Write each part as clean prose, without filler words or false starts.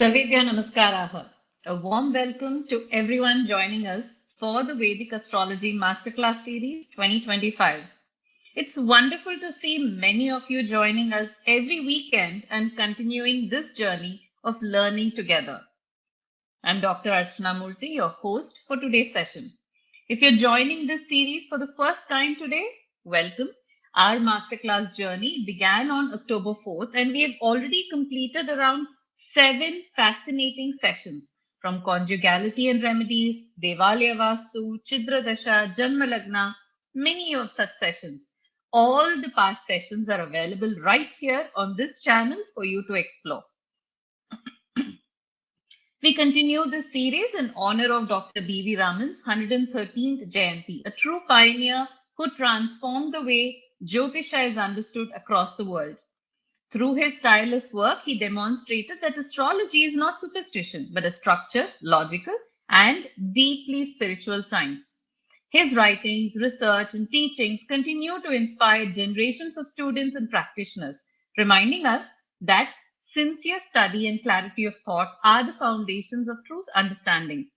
Savibhya Namaskaraha. A warm welcome to everyone joining us for the Vedic Astrology Masterclass Series 2025. It's wonderful to see many of you joining us every weekend and continuing this journey of learning together. I'm Dr. Archana Murthy, your host for today's session. If you're joining this series for the first time today, welcome. Our masterclass journey began on October 4th, and we have already completed around 7 fascinating sessions from conjugality and remedies, Devalya Vastu, Chidra Dasha, Janma Lagna, many of such sessions. All the past sessions are available right here on this channel for you to explore. We continue this series in honor of Dr. B.V. Raman's 113th Jayanti, a true pioneer who transformed the way Jyotisha is understood across the world. Through his tireless work, he demonstrated that astrology is not superstition, but a structured, logical, and deeply spiritual science. His writings, research, and teachings continue to inspire generations of students and practitioners, reminding us that sincere study and clarity of thought are the foundations of true understanding.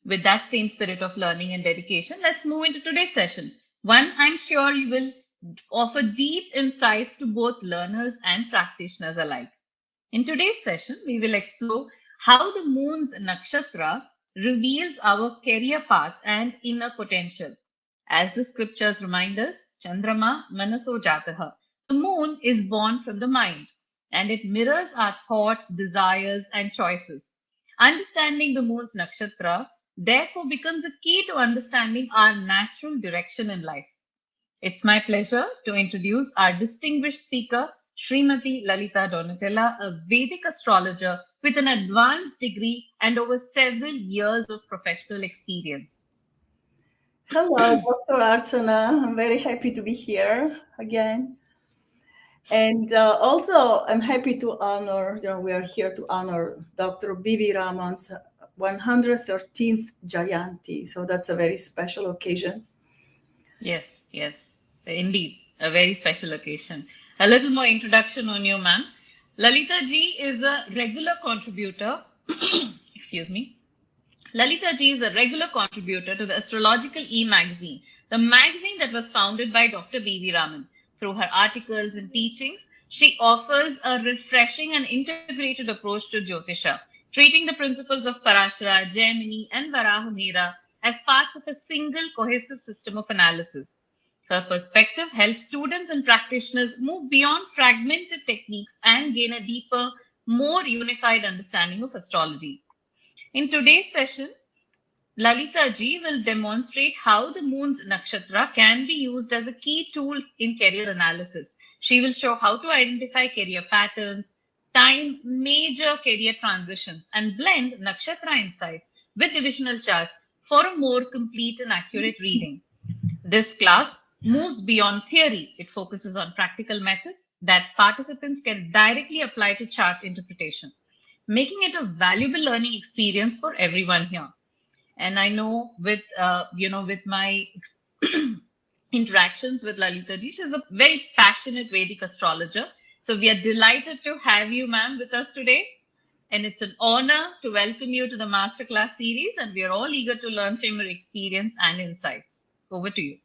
With that same spirit of learning and dedication, let's move into today's session. One I'm sure you will offer deep insights to both learners and practitioners alike. In today's session, we will explore how the moon's nakshatra reveals our career path and inner potential. As the scriptures remind us, Chandrama Manaso Jataha. The moon is born from the mind and it mirrors our thoughts, desires, and choices. Understanding the moon's nakshatra therefore becomes a key to understanding our natural direction in life. It's my pleasure to introduce our distinguished speaker, Srimati Lalitha Donatella, a Vedic astrologer with an advanced degree and over several years of professional experience. Hello, Dr. Archana. I'm very happy to be here again. And also, I'm happy to honor, we are here to honor Dr. B.V. Raman's 113th Jayanti. So that's a very special occasion. Yes, indeed, a very special occasion. A little more introduction on you, ma'am. Lalitha ji is a regular contributor, excuse me. Lalitha ji is a regular contributor to the Astrological E-magazine, the magazine that was founded by Dr. B.V. Raman. Through her articles and teachings, she offers a refreshing and integrated approach to Jyotisha, treating the principles of Parashara, Jaimini, and Varamihira as parts of a single cohesive system of analysis. Her perspective helps students and practitioners move beyond fragmented techniques and gain a deeper, more unified understanding of astrology. In today's session, Lalitha ji will demonstrate how the moon's nakshatra can be used as a key tool in career analysis. She will show how to identify career patterns, time major career transitions, and blend nakshatra insights with divisional charts for a more complete and accurate reading. This class moves beyond theory. It focuses on practical methods that participants can directly apply to chart interpretation, making it a valuable learning experience for everyone here. And I know with my interactions with Lalitha ji, she's a very passionate Vedic astrologer. So we are delighted to have you, ma'am, with us today. And it's an honor to welcome you to the Masterclass series. And we are all eager to learn from your experience and insights. Over to you.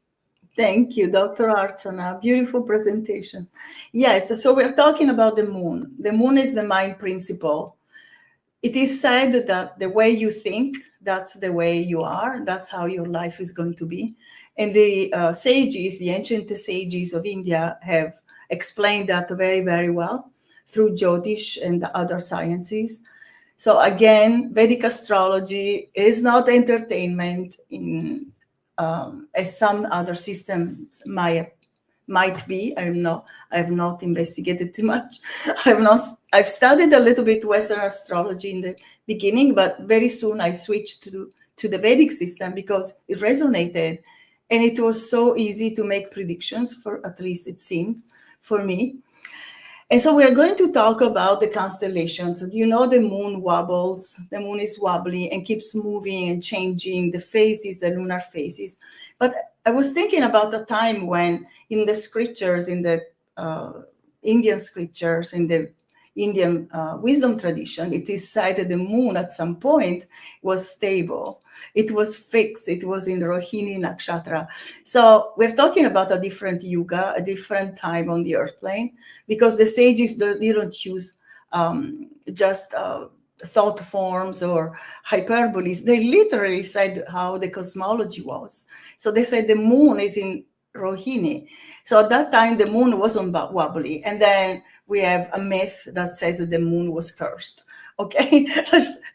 Thank you, Dr. Archana. Beautiful presentation. Yes, so we're talking about the moon. The moon is the mind principle. It is said that the way you think, that's the way you are. That's how your life is going to be. And the sages, the ancient sages of India have explained that very, very well through Jyotish and the other sciences. So again, Vedic astrology is not entertainment as some other systems might be. I have not investigated too much. I've studied a little bit Western astrology in the beginning, but very soon I switched to the Vedic system because it resonated and it was so easy to make predictions, for at least it seemed for me. And so we're going to talk about the constellations. You know, the moon wobbles, the moon is wobbly and keeps moving and changing the phases, the lunar phases. But I was thinking about a time when in the scriptures, in the Indian scriptures, in Indian wisdom tradition, it is said that the moon at some point was stable. It was fixed. It was in Rohini Nakshatra. So we're talking about a different yuga, a different time on the earth plane, because the sages didn't use just thought forms or hyperboles. They literally said how the cosmology was. So they said the moon is in Rohini. So at that time, the moon wasn't wobbly. And then we have a myth that says that the moon was cursed. Okay,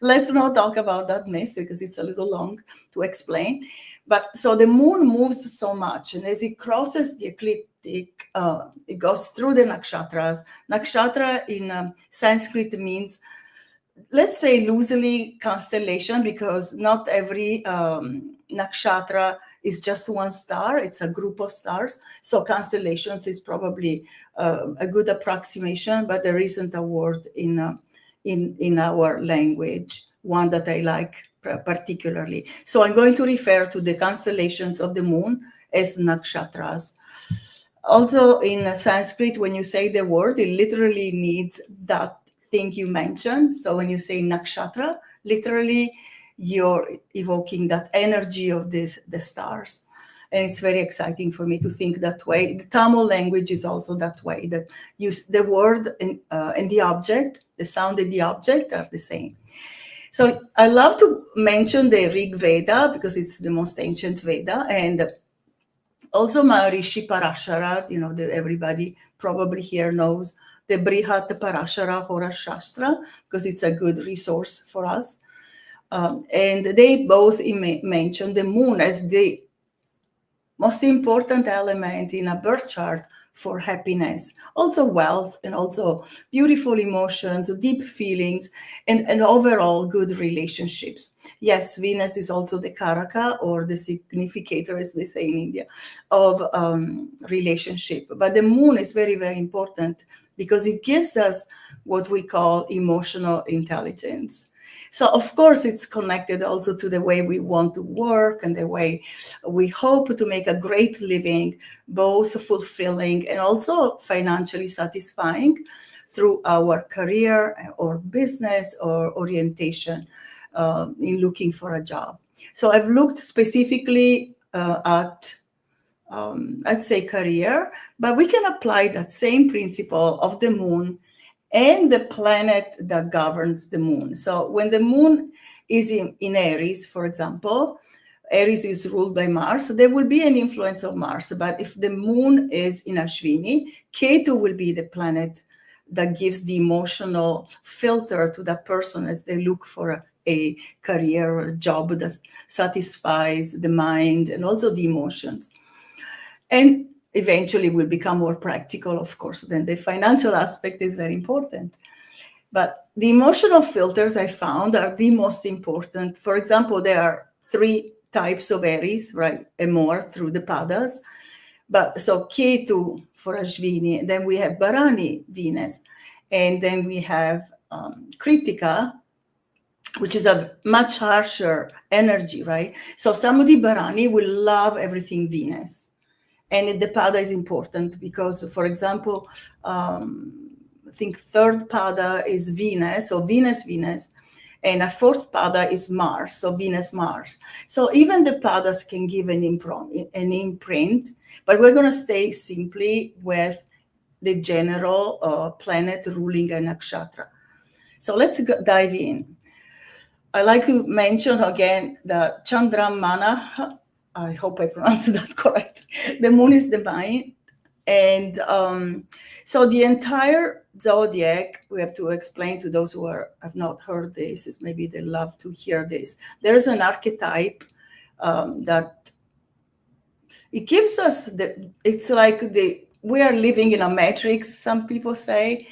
let's not talk about that myth because it's a little long to explain. But so the moon moves so much, and as it crosses the ecliptic, it goes through the nakshatras. Nakshatra in Sanskrit means, let's say loosely, constellation, because not every nakshatra is just one star. It's a group of stars. So constellations is probably a good approximation, but there isn't a word in our language, one that I like particularly. So I'm going to refer to the constellations of the moon as nakshatras. Also in Sanskrit, when you say the word, it literally needs that thing you mentioned. So when you say nakshatra, literally you're evoking that energy of the stars. And it's very exciting for me to think that way. The Tamil language is also that way, that the word and the object, the sound and the object are the same. So I love to mention the Rig Veda because it's the most ancient Veda, and also Maharishi Parashara, everybody probably here knows the Brihat Parashara Hora Shastra because it's a good resource for us. And they both mention the moon as the most important element in a birth chart for happiness, also wealth, and also beautiful emotions, deep feelings, and overall good relationships. Yes, Venus is also the karaka, or the significator, as they say in India, of relationship. But the moon is very, very important because it gives us what we call emotional intelligence. So, of course, it's connected also to the way we want to work and the way we hope to make a great living, both fulfilling and also financially satisfying through our career or business or orientation in looking for a job. So I've looked specifically at I'd say career, but we can apply that same principle of the moon and the planet that governs the moon. So when the moon is in Aries, for example, Aries is ruled by Mars, so there will be an influence of Mars. But if the moon is in Ashvini, Ketu will be the planet that gives the emotional filter to that person as they look for a career or a job that satisfies the mind and also the emotions. And eventually will become more practical, of course. Then the financial aspect is very important. But the emotional filters I found are the most important. For example, there are 3 types of Aries, right? And more through the padas. But so Ketu for Ashvini, then we have Bharani, Venus, and then we have Kritika, which is a much harsher energy, right? So somebody Bharani will love everything Venus. And the pada is important because, for example, I think 3rd pada is Venus, so Venus, and a 4th pada is Mars, so Venus, Mars. So even the padas can give an imprint, but we're going to stay simply with the general planet ruling a nakshatra. So let's dive in. I like to mention again the Chandramana. I hope I pronounced that correct. The moon is divine. And so the entire zodiac, we have to explain to those who have not heard this, maybe they love to hear this. There's an archetype that it gives us, it's like we are living in a matrix, some people say.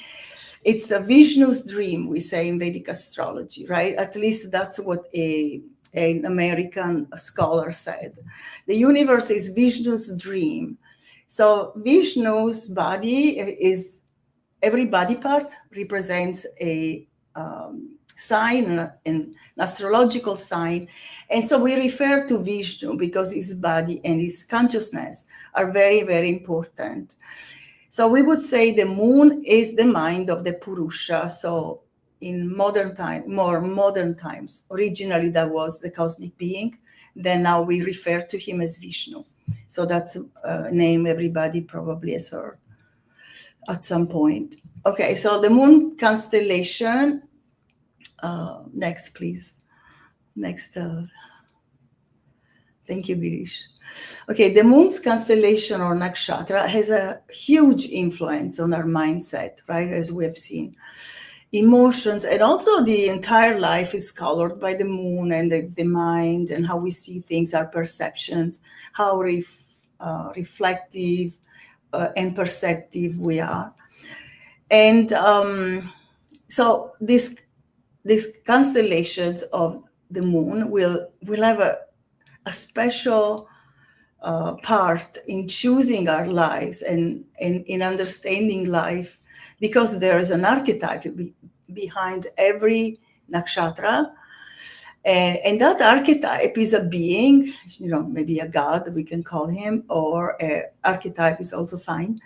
It's a Vishnu's dream, we say in Vedic astrology, right? At least that's what an American scholar said. The universe is Vishnu's dream. So Vishnu's body is, every body part represents a sign, an astrological sign. And so we refer to Vishnu because his body and his consciousness are very, very important. So we would say the moon is the mind of the Purusha. So in modern time, more modern times, originally that was the cosmic being. Then now we refer to him as Vishnu. So that's a name everybody probably has heard at some point. Okay, so the moon constellation. Next, please. Next. Thank you, Girish. Okay, the moon's constellation or nakshatra has a huge influence on our mindset, right? As we have seen. Emotions and also the entire life is colored by the moon and the mind and how we see things, our perceptions, how reflective and perceptive we are. And so these constellations of the moon will have a special part in choosing our lives and in understanding life, because there is an archetype behind every nakshatra. And that archetype is a being, maybe a god, we can call him, or archetype is also fine.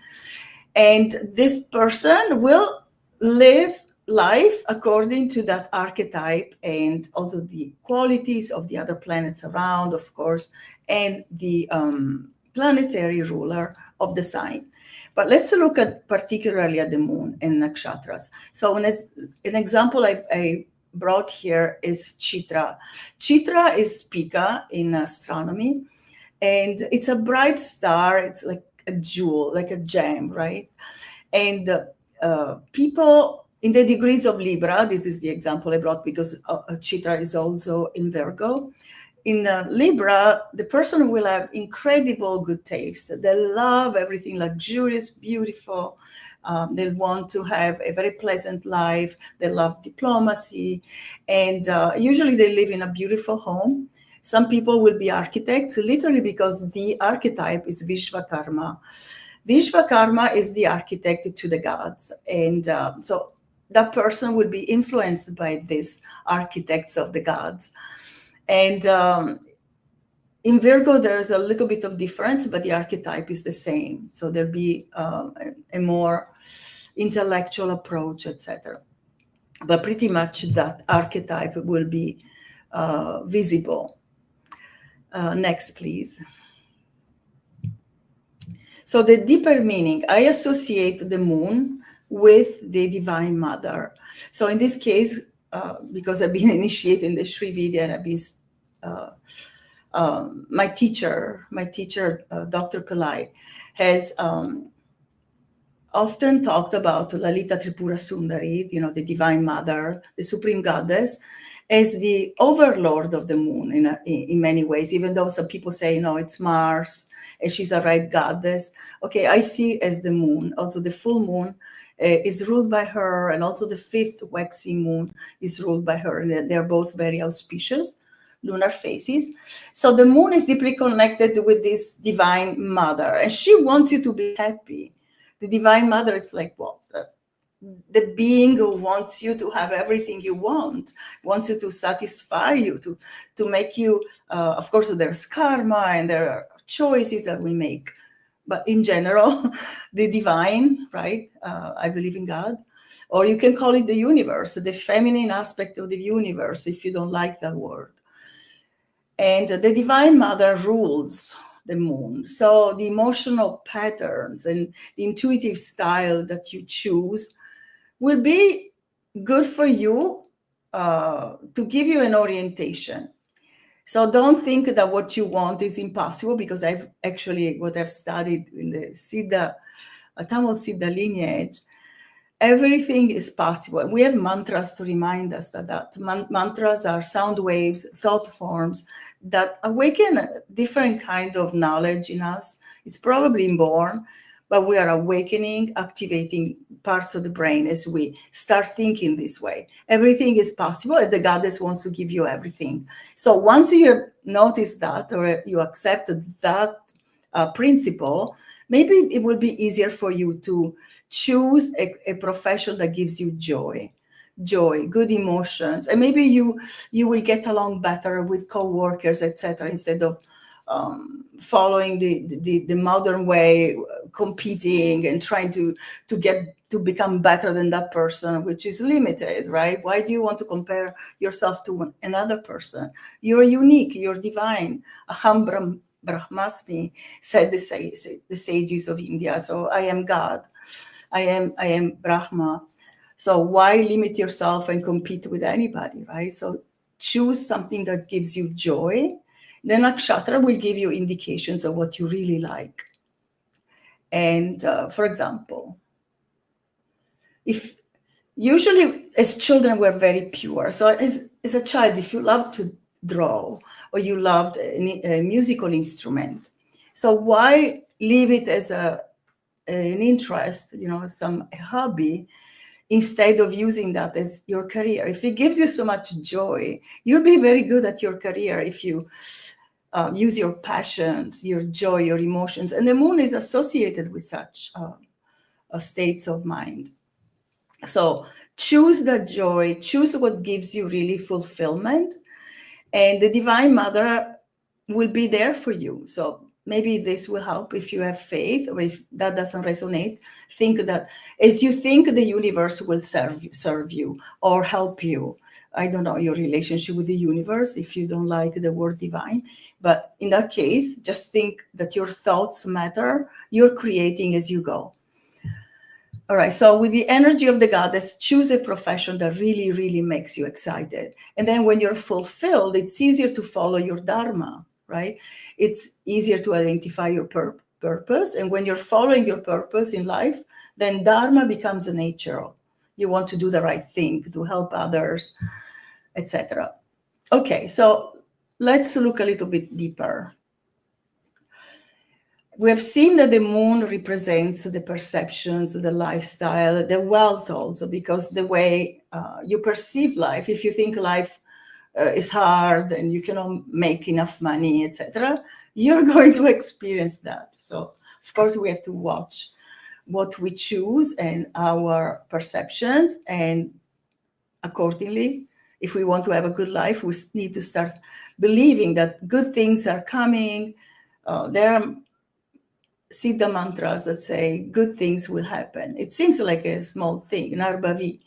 And this person will live life according to that archetype and also the qualities of the other planets around, of course, and the planetary ruler of the sign. But let's look at particularly at the moon and nakshatras. So an example I brought here is Chitra. Chitra is Spica in astronomy, and it's a bright star. It's like a jewel, like a gem, right? And people in the degrees of Libra, this is the example I brought because Chitra is also in Virgo. In Libra, the person will have incredible good taste. They love everything luxurious, beautiful. They want to have a very pleasant life. They love diplomacy. And usually they live in a beautiful home. Some people will be architects, literally because the archetype is Vishvakarma. Vishvakarma is the architect to the gods. And so that person will be influenced by these architects of the gods. And in Virgo, there's a little bit of difference, but the archetype is the same. So there'll be a more intellectual approach, etc. But pretty much that archetype will be visible. Next, please. So the deeper meaning, I associate the moon with the Divine Mother. So in this case, because I've been initiated in the Sri Vidya, and I've been my teacher, Dr. Pillai, has often talked about Lalita Tripura Sundari, the Divine Mother, the Supreme Goddess, as the overlord of the moon in many ways, even though some people say, it's Mars and she's a right goddess. Okay, I see as the moon. Also the full moon is ruled by her, and also the fifth waxing moon is ruled by her. And they're both very auspicious lunar phases. So the moon is deeply connected with this Divine Mother, and she wants you to be happy. The Divine Mother is like, the being who wants you to have everything you wants you to satisfy you, to make you, of course, there's karma and there are choices that we make. But in general, the divine, right? I believe in God. Or you can call it the universe, the feminine aspect of the universe, if you don't like that word. And the Divine Mother rules the moon. So the emotional patterns and the intuitive style that you choose will be good for you to give you an orientation. So don't think that what you want is impossible, because what I've studied in the Siddha, Tamil Siddha lineage, everything is possible. And we have mantras to remind us that mantras are sound waves, thought forms that awaken a different kind of knowledge in us. It's probably inborn, but we are awakening, activating parts of the brain as we start thinking this way. Everything is possible, and the goddess wants to give you everything. So once you have noticed that, or you accept that principle, maybe it will be easier for you to choose a profession that gives you joy, good emotions, and maybe you will get along better with co-workers, etc., instead of following the modern way, competing and trying to get to become better than that person, which is limited, right? Why do you want to compare yourself to another person? You're unique, you're divine. Aham Brahmasmi, said the sages of India. So I am God. I am Brahma. So why limit yourself and compete with anybody, right? So choose something that gives you joy. The nakshatra will give you indications of what you really like. And for example, if usually as children we're very pure. So as a child, if you love to draw or you loved a musical instrument, so why leave it as an interest, some hobby, instead of using that as your career? If it gives you so much joy, you'll be very good at your career if you use your passions, your joy, your emotions. And the moon is associated with such states of mind. So choose the joy, choose what gives you really fulfillment, and the Divine Mother will be there for you. So maybe this will help if you have faith, or if that doesn't resonate, think that as you think, the universe will serve you or help you. I don't know your relationship with the universe if you don't like the word divine, but in that case, just think that your thoughts matter. You're creating as you go. All right, so with the energy of the goddess, choose a profession that really, really makes you excited. And then when you're fulfilled, it's easier to follow your dharma, right? It's easier to identify your purpose. And when you're following your purpose in life, then dharma becomes a natural. You want to do the right thing, to help others, etc. Okay, so let's look a little bit deeper. We have seen that the moon represents the perceptions, the lifestyle, the wealth also, because the way you perceive life, if you think life is hard and you cannot make enough money, etc., you're going to experience that. So, of course, we have to watch what we choose and our perceptions, and accordingly, if we want to have a good life, we need to start believing that good things are coming. There are Siddha mantras that say good things will happen. It seems like a small thing, Narbhavi.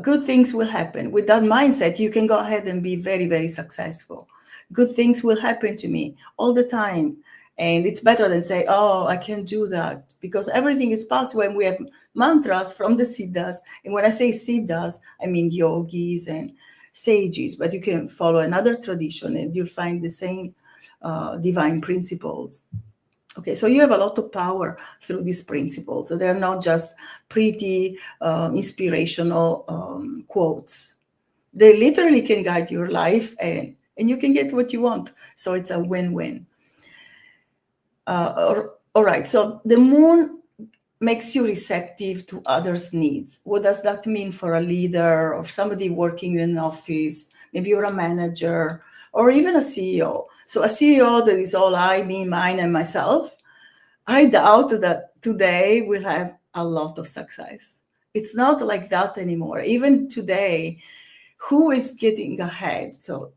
Good things will happen. With that mindset, you can go ahead and be very, very successful. Good things will happen to me all the time. And it's better than say, oh, I can't do that, because everything is possible. And we have mantras from the Siddhas. And when I say Siddhas, I mean yogis and sages, but you can follow another tradition and you'll find the same divine principles. Okay, so you have a lot of power through these principles. So they're not just pretty inspirational quotes. They literally can guide your life, and you can get what you want. So it's a win-win. All right, so the moon makes you receptive to others' needs. What does that mean for a leader or somebody working in an office? Maybe you're a manager or even a CEO. So a CEO that is all I, me, mine, and myself, I doubt that today we'll have a lot of success. It's not like that anymore. Even today, who is getting ahead? So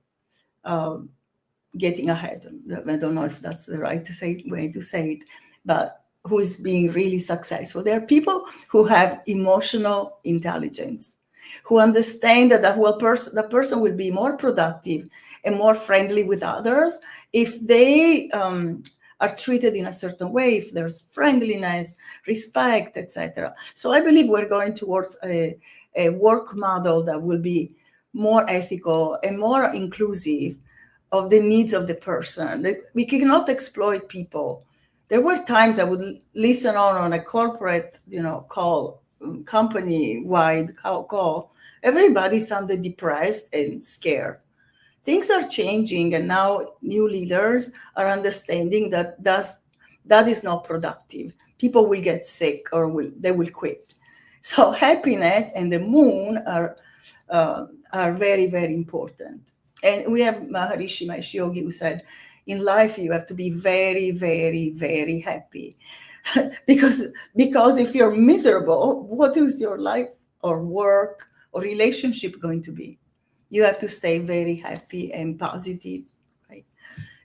getting ahead, I don't know if that's the right way to say it, but who is being really successful? There are people who have emotional intelligence, who understand that the person will be more productive and more friendly with others if they are treated in a certain way, if there's friendliness, respect, etc. So I believe we're going towards a work model that will be more ethical and more inclusive of the needs of the person. We cannot exploit people. There were times I would listen on a corporate, call, company-wide call. Everybody sounded depressed and scared. Things are changing, and now new leaders are understanding that that is not productive. People will get sick or they will quit. So happiness and the moon are very, very important. And we have Maharishi Mahesh Yogi who said, in life you have to be very, very, very happy. because if you're miserable, what is your life or work or relationship going to be? You have to stay very happy and positive, right?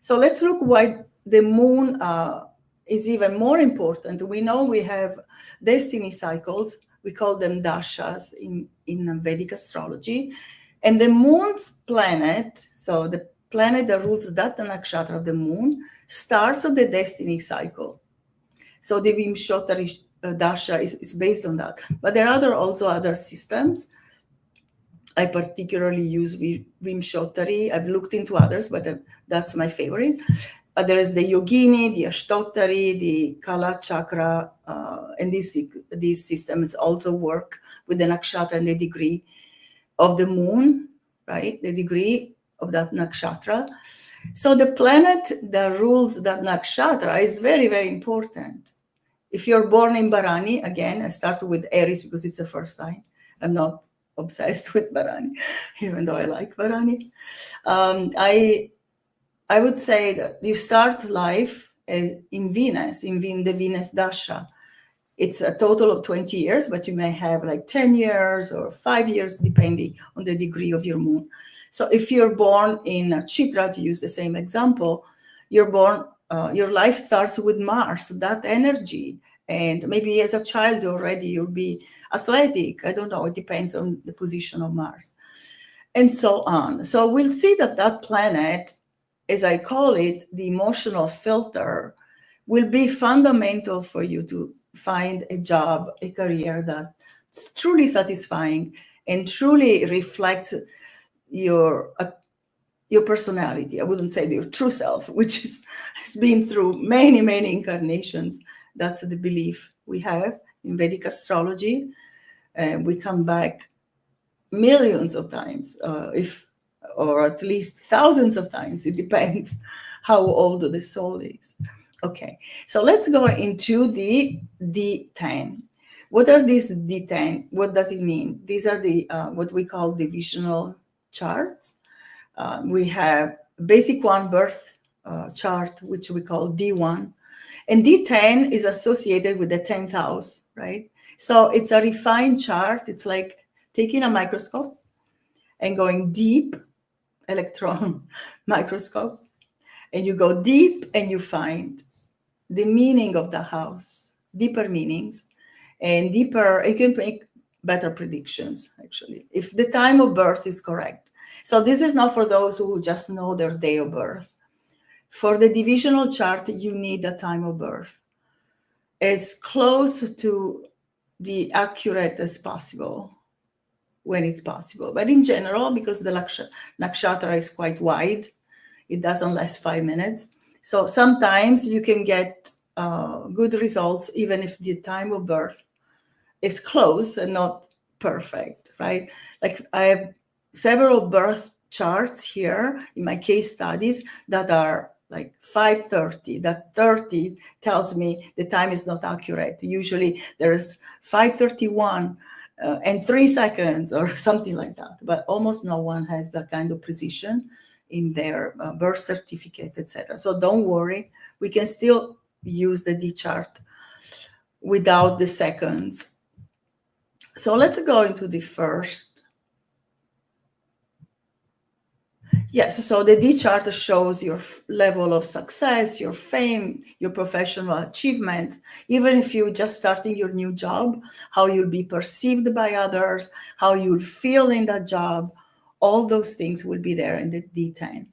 So let's look why the moon is even more important. We know we have destiny cycles. We call them dashas in Vedic astrology. And the moon's planet, so the planet that rules that nakshatra of the moon, starts on the destiny cycle. So the Vimshottari dasha is based on that. But there are also other systems. I particularly use Vimshottari. I've looked into others, but that's my favorite. But there is the Yogini, the Ashtottari, the Kala Chakra, and these systems also work with the nakshatra and the degree of the moon, right? The degree of that nakshatra. So the planet that rules that nakshatra is very, very important. If you're born in Bharani, again, I started with Aries because it's the first sign. I'm not obsessed with Bharani, even though I like Bharani. I would say that you start life in Venus, in the Venus Dasha. It's a total of 20 years, but you may have like 10 years or 5 years, depending on the degree of your moon. So if you're born in Chitra, to use the same example, you're born, your life starts with Mars, that energy. And maybe as a child already, you'll be athletic. I don't know. It depends on the position of Mars and so on. So we'll see that planet, as I call it, the emotional filter, will be fundamental for you to find a job, a career that's truly satisfying and truly reflects your personality. I wouldn't say your true self, which has been through many, many incarnations. That's the belief we have in Vedic astrology. We come back millions of times, or at least thousands of times. It depends how old the soul is. Okay, so let's go into the D10. What are these D10? What does it mean? These are the what we call divisional charts. We have basic one birth chart, which we call D1. And D10 is associated with the 10th house, right? So it's a refined chart. It's like taking a microscope and going deep, electron microscope, and you go deep and you find the meaning of the house, deeper meanings, and deeper, you can make better predictions, actually, if the time of birth is correct. So this is not for those who just know their day of birth. For the divisional chart, you need the time of birth as close to the accurate as possible when it's possible. But in general, because the nakshatra is quite wide, it doesn't last 5 minutes. So sometimes you can get good results even if the time of birth is close and not perfect, right? Like I have several birth charts here in my case studies that are like 5:30. That 30 tells me the time is not accurate. Usually there's 5:31 and 3 seconds or something like that. But almost no one has that kind of precision in their birth certificate, etc. So don't worry, we can still use the D chart without the seconds. So let's go into the first. Yes, so the D chart shows your level of success, your fame, your professional achievements, even if you're just starting your new job, how you'll be perceived by others, how you'll feel in that job, all those things will be there in the D10.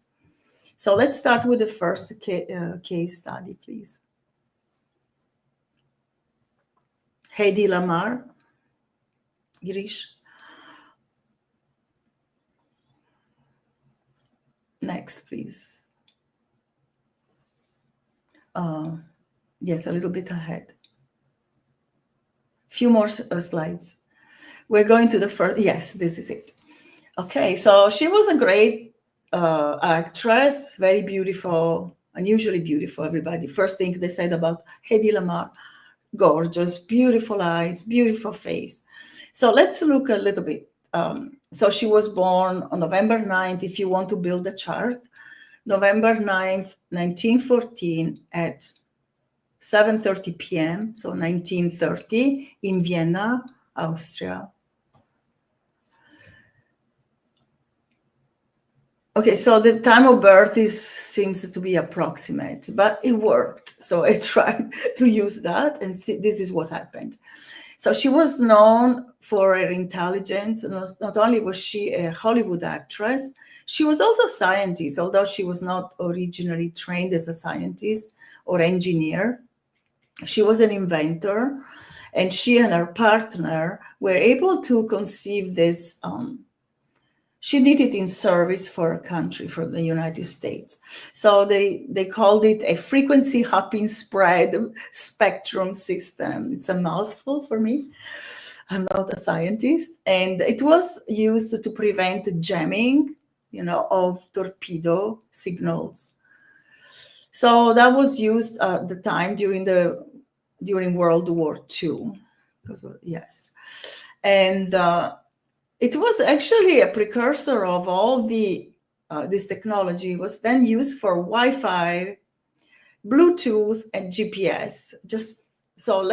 So let's start with the first case study, please. Hedy Lamar, Girish. Next, please. Yes, a little bit ahead. Few more slides. We're going to the first. Yes, this is it. Okay, so she was a great actress, very beautiful, unusually beautiful, everybody. First thing they said about Hedy Lamar, gorgeous, beautiful eyes, beautiful face. So let's look a little bit. So she was born on November 9th, if you want to build a chart, November 9th, 1914 at 7:30 p.m., so 1930 in Vienna, Austria. Okay, so the time of birth seems to be approximate, but it worked. So I tried to use that, and see, this is what happened. So she was known for her intelligence. Not only was she a Hollywood actress, she was also a scientist, although she was not originally trained as a scientist or engineer. She was an inventor, and she and her partner were able to conceive this. She did it in service for a country, for the United States. So they called it a frequency hopping spread spectrum system. It's a mouthful for me. I'm not a scientist. And it was used to prevent jamming, of torpedo signals. So that was used at the time during World War II. Yes. And it was actually a precursor of all this technology. Was then used for Wi-Fi, Bluetooth, and GPS. Just so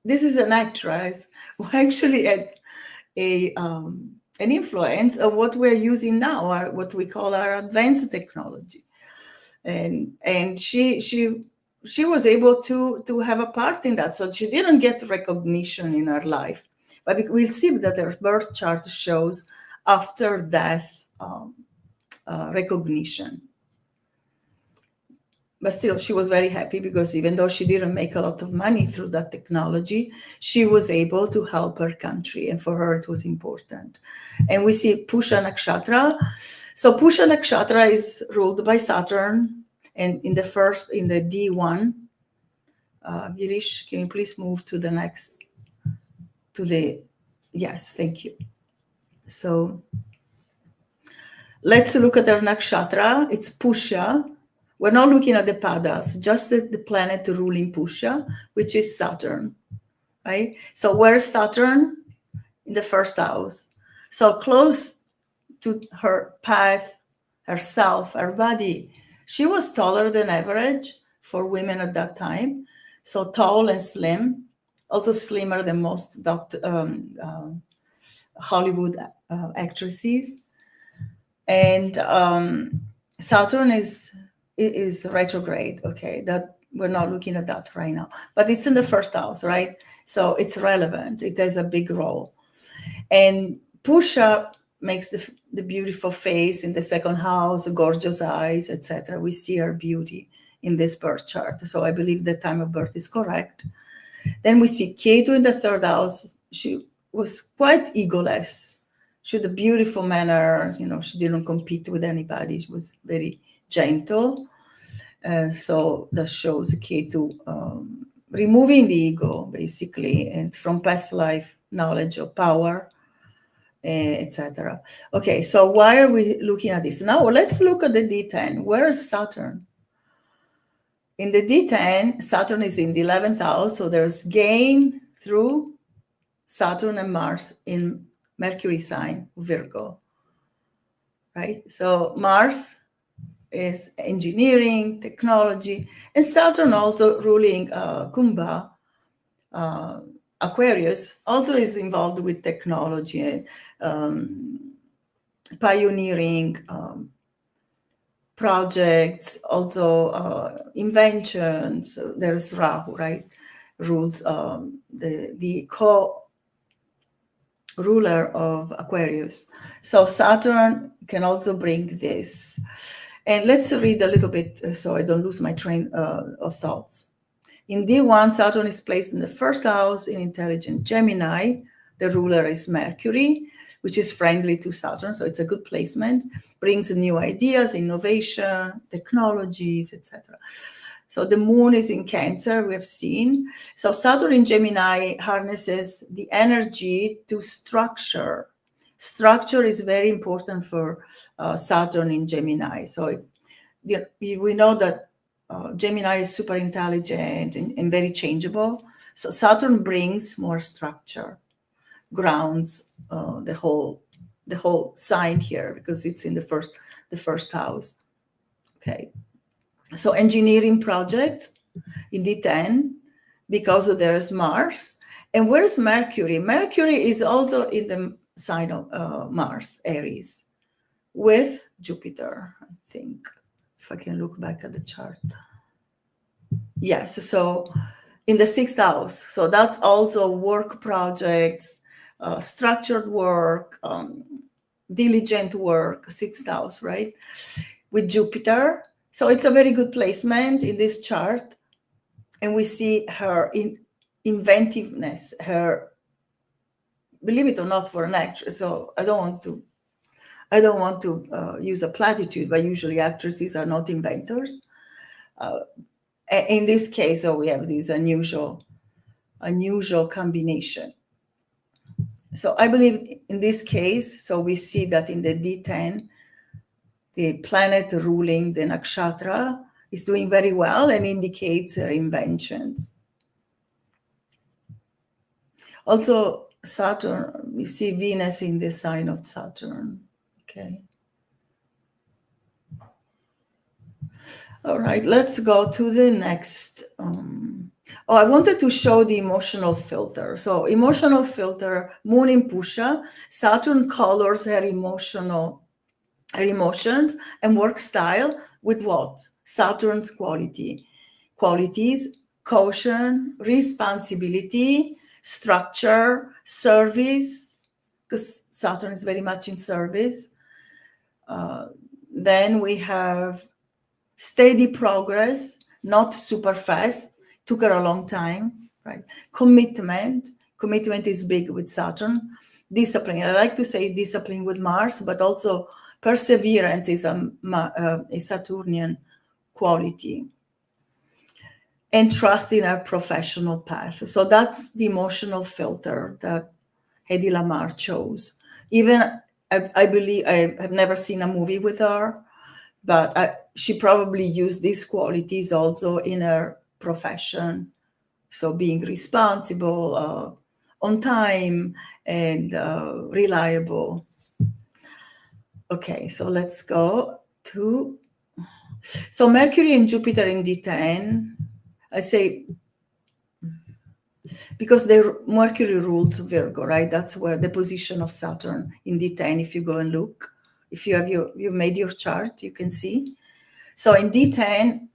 this is an actress who actually had an influence of what we're using now, what we call our advanced technology, and she was able to have a part in that. So she didn't get recognition in her life, but we'll see that her birth chart shows after death recognition. But still, she was very happy because even though she didn't make a lot of money through that technology, she was able to help her country, and for her it was important. And we see Pusha Nakshatra. So Pusha Nakshatra is ruled by Saturn, and in the D1, Girish, can you please move to the next, yes, thank you. So let's look at our nakshatra. It's Pusha. We're not looking at the padas, just the planet ruling Pusha, which is Saturn, right? So where's Saturn? In the first house. So close to her path, herself, her body. She was taller than average for women at that time. So tall and slim, also slimmer than most Hollywood actresses. And Saturn is retrograde, okay? That we're not looking at that right now, but it's in the first house, right? So it's relevant. It has a big role. And Pusha makes the beautiful face in the second house, gorgeous eyes, etc. We see her beauty in this birth chart. So I believe the time of birth is correct. Then we see Ketu in the third house. She was quite egoless. She had a beautiful manner. She didn't compete with anybody. She was very gentle. So that shows Ketu removing the ego, basically, and from past life knowledge of power, etc. Okay, so why are we looking at this? Now let's look at the D10. Where is Saturn? In the D10, Saturn is in the 11th house, so there's gain through Saturn and Mars in Mercury sign, Virgo, right? So Mars is engineering, technology, and Saturn also ruling Kumbha, Aquarius, also is involved with technology and pioneering projects, also inventions. There's Rahu, right? Rules the co-ruler of Aquarius. So Saturn can also bring this. And let's read a little bit so I don't lose my train of thoughts. In D1, Saturn is placed in the first house in intelligent Gemini. The ruler is Mercury, which is friendly to Saturn, so it's a good placement. Brings new ideas, innovation, technologies, etc. So the moon is in Cancer, we have seen. So Saturn in Gemini harnesses the energy to structure. Structure is very important for Saturn in Gemini. So we know that Gemini is super intelligent and very changeable. So Saturn brings more structure, grounds the whole sign here because it's in the first house. Okay, so engineering project in D10 because there is Mars. And where's Mercury? Mercury is also in the sign of Mars, Aries. with Jupiter, I think, if I can look back at the chart. Yes, so in the 6th house. So that's also work projects, structured work, diligent work, 6th house, right? With Jupiter. So it's a very good placement in this chart. And we see her inventiveness, her, believe it or not, for an actress. So I don't want to use a platitude, but usually actresses are not inventors. In this case, we have this unusual combination. So I believe in this case, so we see that in the D10, the planet ruling the nakshatra is doing very well and indicates her inventions. Also, Saturn, we see Venus in the sign of Saturn. Okay. All right, let's go to the next. I wanted to show the emotional filter. So emotional filter, Moon in Pusha, Saturn colors her emotions and work style with what? Saturn's qualities, caution, responsibility, structure, service, because Saturn is very much in service. Then we have steady progress, not super fast. Took her a long time, right? Commitment is big with Saturn. Discipline, I like to say discipline with Mars, but also perseverance is a Saturnian quality. And trust in our professional path. So that's the emotional filter that Hedy Lamarr chose. Even I believe, I have never seen a movie with her, but she probably used these qualities also in her profession. So being responsible, on time, and reliable. Okay, so let's go to... So Mercury and Jupiter in D10, I say, because Mercury rules Virgo, right? That's where the position of Saturn in D10, if you go and look, if you have you made your chart, you can see. So in D10,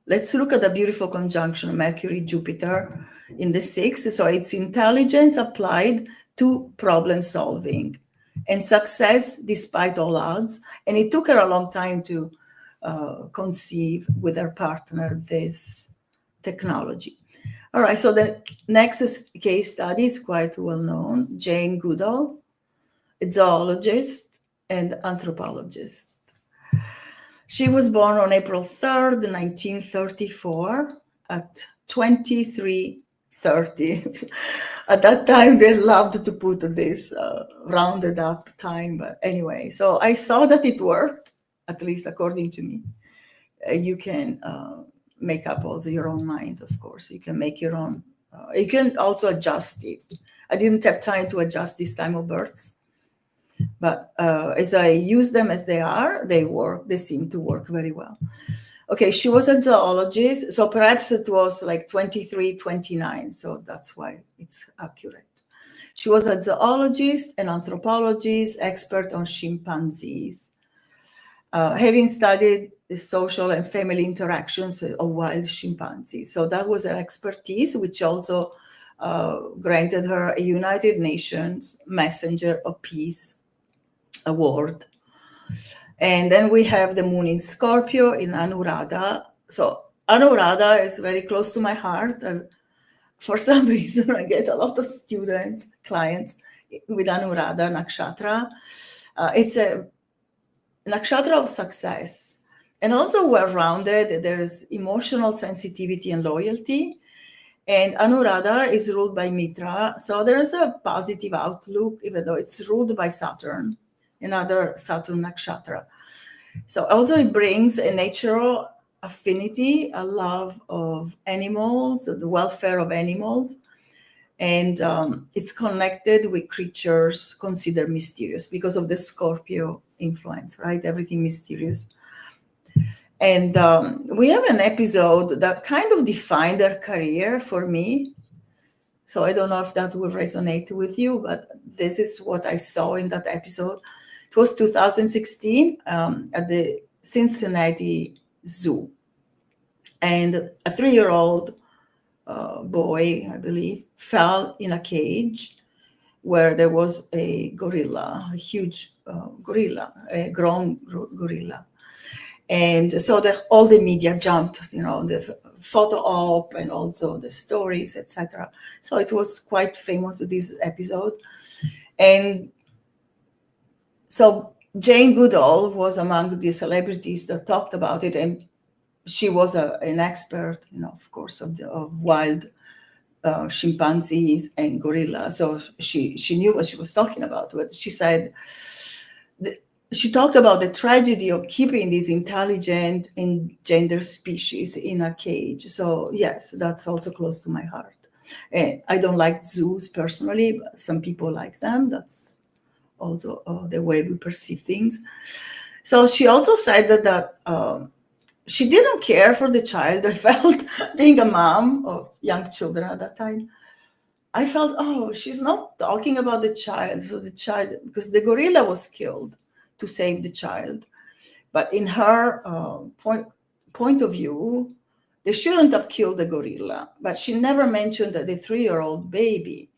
let's look at the beautiful conjunction Mercury-Jupiter in the 6th. So it's intelligence applied to problem solving and success despite all odds. And it took her a long time to conceive with her partner this technology. All right, so the next case study is quite well known. Jane Goodall, a zoologist and anthropologist. She was born on April 3rd, 1934 at 23:30. At that time, they loved to put this rounded up time. But anyway, so I saw that it worked, at least according to me. You can make up also your own mind, of course. You can make your own. You can also adjust it. I didn't have time to adjust this time of birth. But as I use them as they are, they work. They seem to work very well. Okay, she was a zoologist, so perhaps it was like 23, 29, so that's why it's accurate. She was a zoologist, an anthropologist, expert on chimpanzees, having studied the social and family interactions of wild chimpanzees. So that was her expertise, which also granted her a United Nations Messenger of Peace award. And then we have the moon in Scorpio in Anuradha. So Anuradha is very close to my heart. For some reason, I get a lot of students, clients with Anuradha Nakshatra. It's a Nakshatra of success and also well-rounded. There is emotional sensitivity and loyalty. And Anuradha is ruled by Mitra. So there's a positive outlook, even though it's ruled by Saturn, another Saturn Nakshatra. So also it brings a natural affinity, a love of animals, the welfare of animals. And it's connected with creatures considered mysterious because of the Scorpio influence, right? Everything mysterious. And we have an episode that kind of defined her career for me. So I don't know if that will resonate with you, but this is what I saw in that episode. It was 2016 at the Cincinnati Zoo. And a 3-year-old boy, I believe, fell in a cage where there was a gorilla, a huge gorilla, a grown gorilla. And so all the media jumped, the photo op and also the stories, etc. So it was quite famous, this episode. And so Jane Goodall was among the celebrities that talked about it, and she was an expert, of course, of wild chimpanzees and gorillas. So she knew what she was talking about. But she said, she talked about the tragedy of keeping these intelligent and gender species in a cage. So yes, that's also close to my heart. And I don't like zoos personally, but some people like them. That's also the way we perceive things. So she also said that she didn't care for the child. I felt, being a mom of young children at that time, I felt, oh, she's not talking about the child. So the child, because the gorilla was killed to save the child. But in her point of view, they shouldn't have killed the gorilla. But she never mentioned the 3-year-old baby.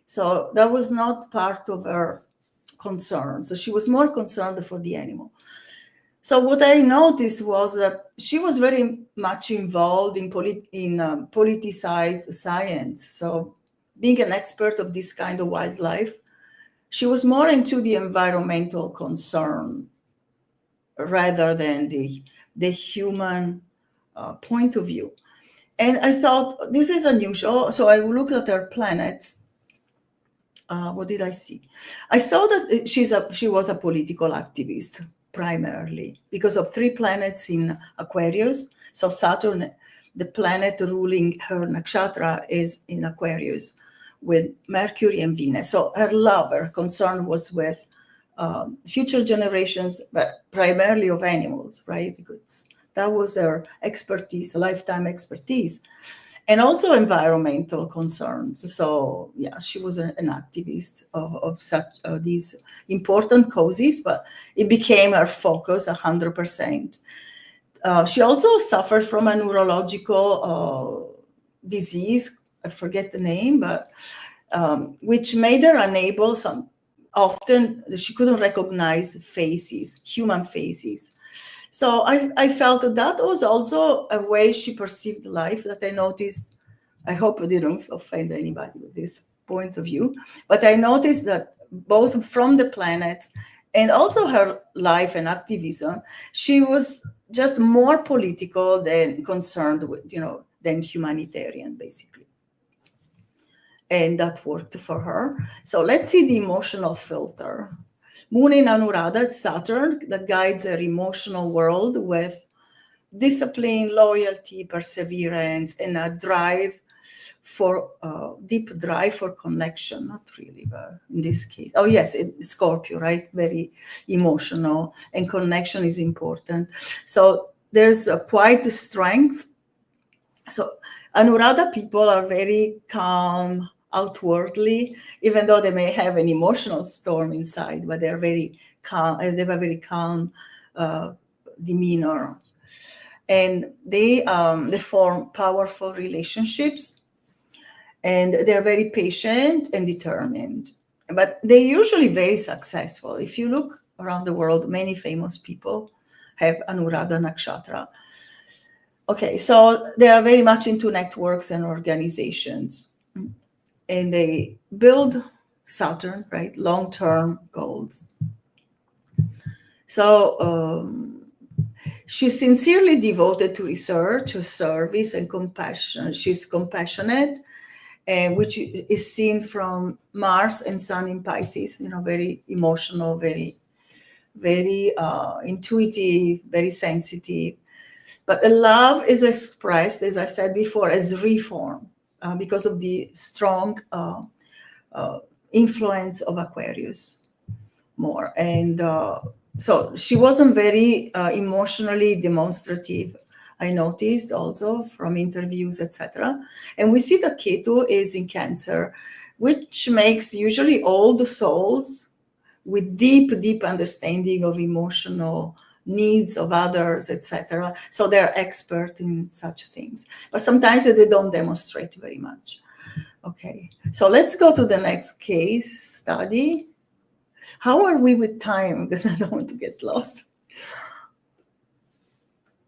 So that was not part of her concern. So she was more concerned for the animal. So what I noticed was that she was very much involved in politicized science. So being an expert of this kind of wildlife, she was more into the environmental concern rather than the human point of view. And I thought, this is unusual. So I looked at her planets. What did I see? I saw that she was a political activist primarily because of 3 planets in Aquarius. So Saturn, the planet ruling her nakshatra, is in Aquarius with Mercury and Venus. So her concern was with future generations, but primarily of animals, right? Because that was her expertise, lifetime expertise. And also environmental concerns. So yeah, she was an activist of such these important causes, but it became her focus 100%. She also suffered from a neurological disease. I forget the name, but which made her unable. Often she couldn't recognize faces, human faces. So I felt that was also a way she perceived life that I noticed. I hope I didn't offend anybody with this point of view, but I noticed that both from the planets and also her life and activism, she was just more political than concerned with, than humanitarian, basically. And that worked for her. So let's see the emotional filter. Moon in Anuradha, Saturn, that guides her emotional world with discipline, loyalty, perseverance, and a deep drive for connection. Not really, but in this case. Oh, yes, it's Scorpio, right? Very emotional, and connection is important. So there's quite a strength. So Anuradha people are very calm outwardly, even though they may have an emotional storm inside, but they're very calm. They have a very calm demeanor, and they form powerful relationships, and they're very patient and determined. But they're usually very successful. If you look around the world, many famous people have Anuradha Nakshatra. Okay, so they are very much into networks and organizations, and they build Saturn, right? Long-term goals. So she's sincerely devoted to research, service, and compassion. She's compassionate, and which is seen from Mars and Sun in Pisces. Very emotional, very, very intuitive, very sensitive. But the love is expressed, as I said before, as reform because of the strong influence of Aquarius more. And so she wasn't very emotionally demonstrative. I noticed also from interviews, etc. And we see that Ketu is in Cancer, which makes usually old souls with deep understanding of emotional needs of others, etc. So they're expert in such things, but sometimes they don't demonstrate very much. Okay, so let's go to the next case study. How are we with time? Because I don't want to get lost.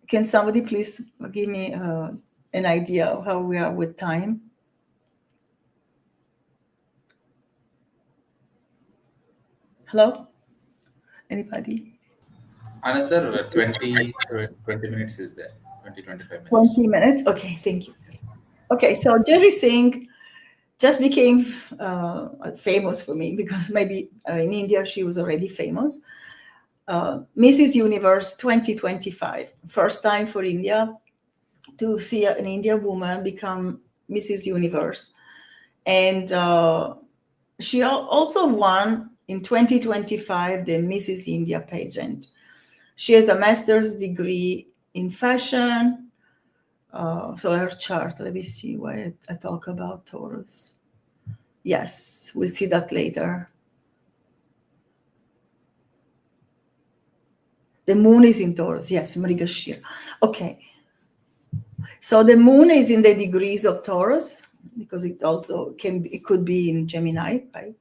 Can somebody please give me an idea of how we are with time? Hello? Anybody? Another 20 minutes is there. 25 minutes. 20 minutes? Okay, thank you. Okay, so Jerry Singh just became famous for me because maybe in India she was already famous. Mrs. Universe 2025, first time for India to see an Indian woman become Mrs. Universe. And she also won in 2025 the Mrs. India pageant. She has a master's degree in fashion. So her chart, let me see why I talk about Taurus. Yes, we'll see that later. The moon is in Taurus. Yes, Mrigashira. Okay. So the moon is in the degrees of Taurus because it also it could be in Gemini, right?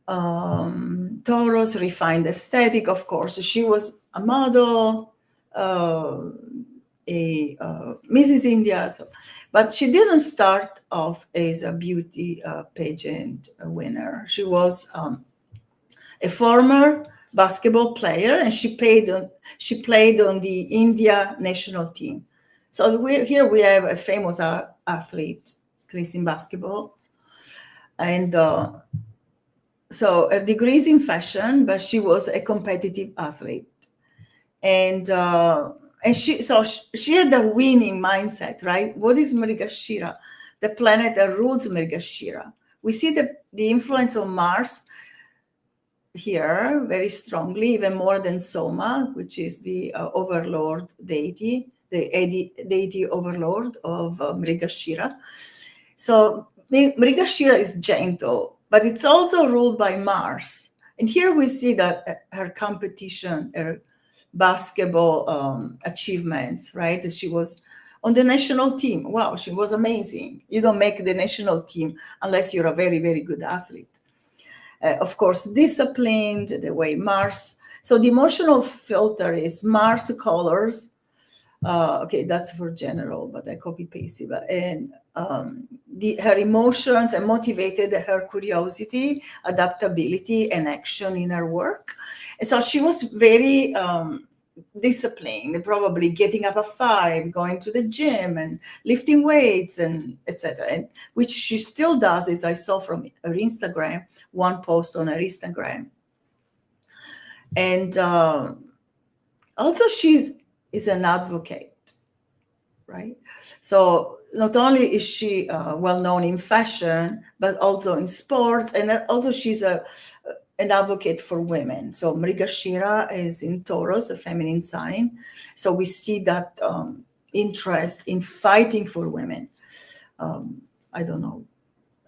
Taurus, refined aesthetic, of course. She was a model, Mrs. India, but she didn't start off as a beauty pageant winner. She was a former basketball player, and she played on the India national team. So here we have a famous athlete, at least in basketball, and so her degree is in fashion, but she was a competitive athlete, and she had the winning mindset, right? What is Mrigashira? The planet that rules Mrigashira. We see the influence of Mars here very strongly, even more than Soma, which is the overlord deity, the deity overlord of Mrigashira. So Mrigashira is gentle, but it's also ruled by Mars. And here we see that her competition, her basketball achievements, right? That she was on the national team. Wow, she was amazing. You don't make the national team unless you're a very, very good athlete. Of course, disciplined, the way Mars. So the emotional filter is Mars colors. Okay, that's for general, but I copy pasted. And her emotions and motivated her curiosity, adaptability, and action in her work. And so she was very disciplined, probably getting up at 5, going to the gym and lifting weights and etc. And which she still does, as I saw from her Instagram, one post on her Instagram. And also she is an advocate, right? So not only is she well known in fashion, but also in sports, and also she's an advocate for women. So Mrigashira is in Taurus, a feminine sign. So we see that interest in fighting for women. I don't know,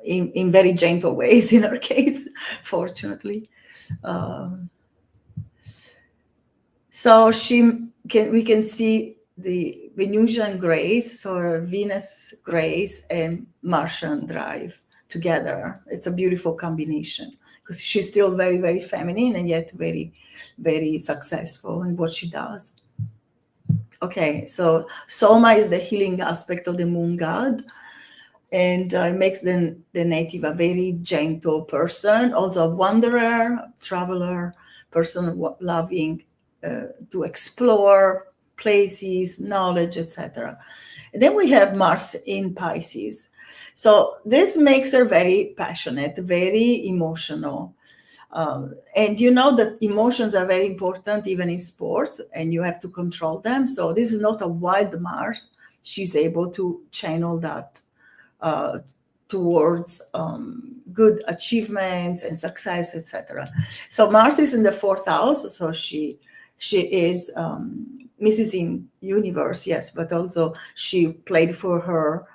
in very gentle ways in her case, fortunately. So we can see the Venusian grace, so her Venus grace and Martian drive together. It's a beautiful combination because she's still very, very feminine and yet very, very successful in what she does. Okay, so Soma is the healing aspect of the moon god, and it makes the native a very gentle person, also a wanderer, traveler, person loving to explore places, knowledge, etc. And then we have Mars in Pisces. So this makes her very passionate, very emotional. And you know that emotions are very important even in sports, and you have to control them. So this is not a wild Mars. She's able to channel that towards good achievements and success, etc. So Mars is in the 4th house, so she is Mrs. in Universe, yes, but also she played for her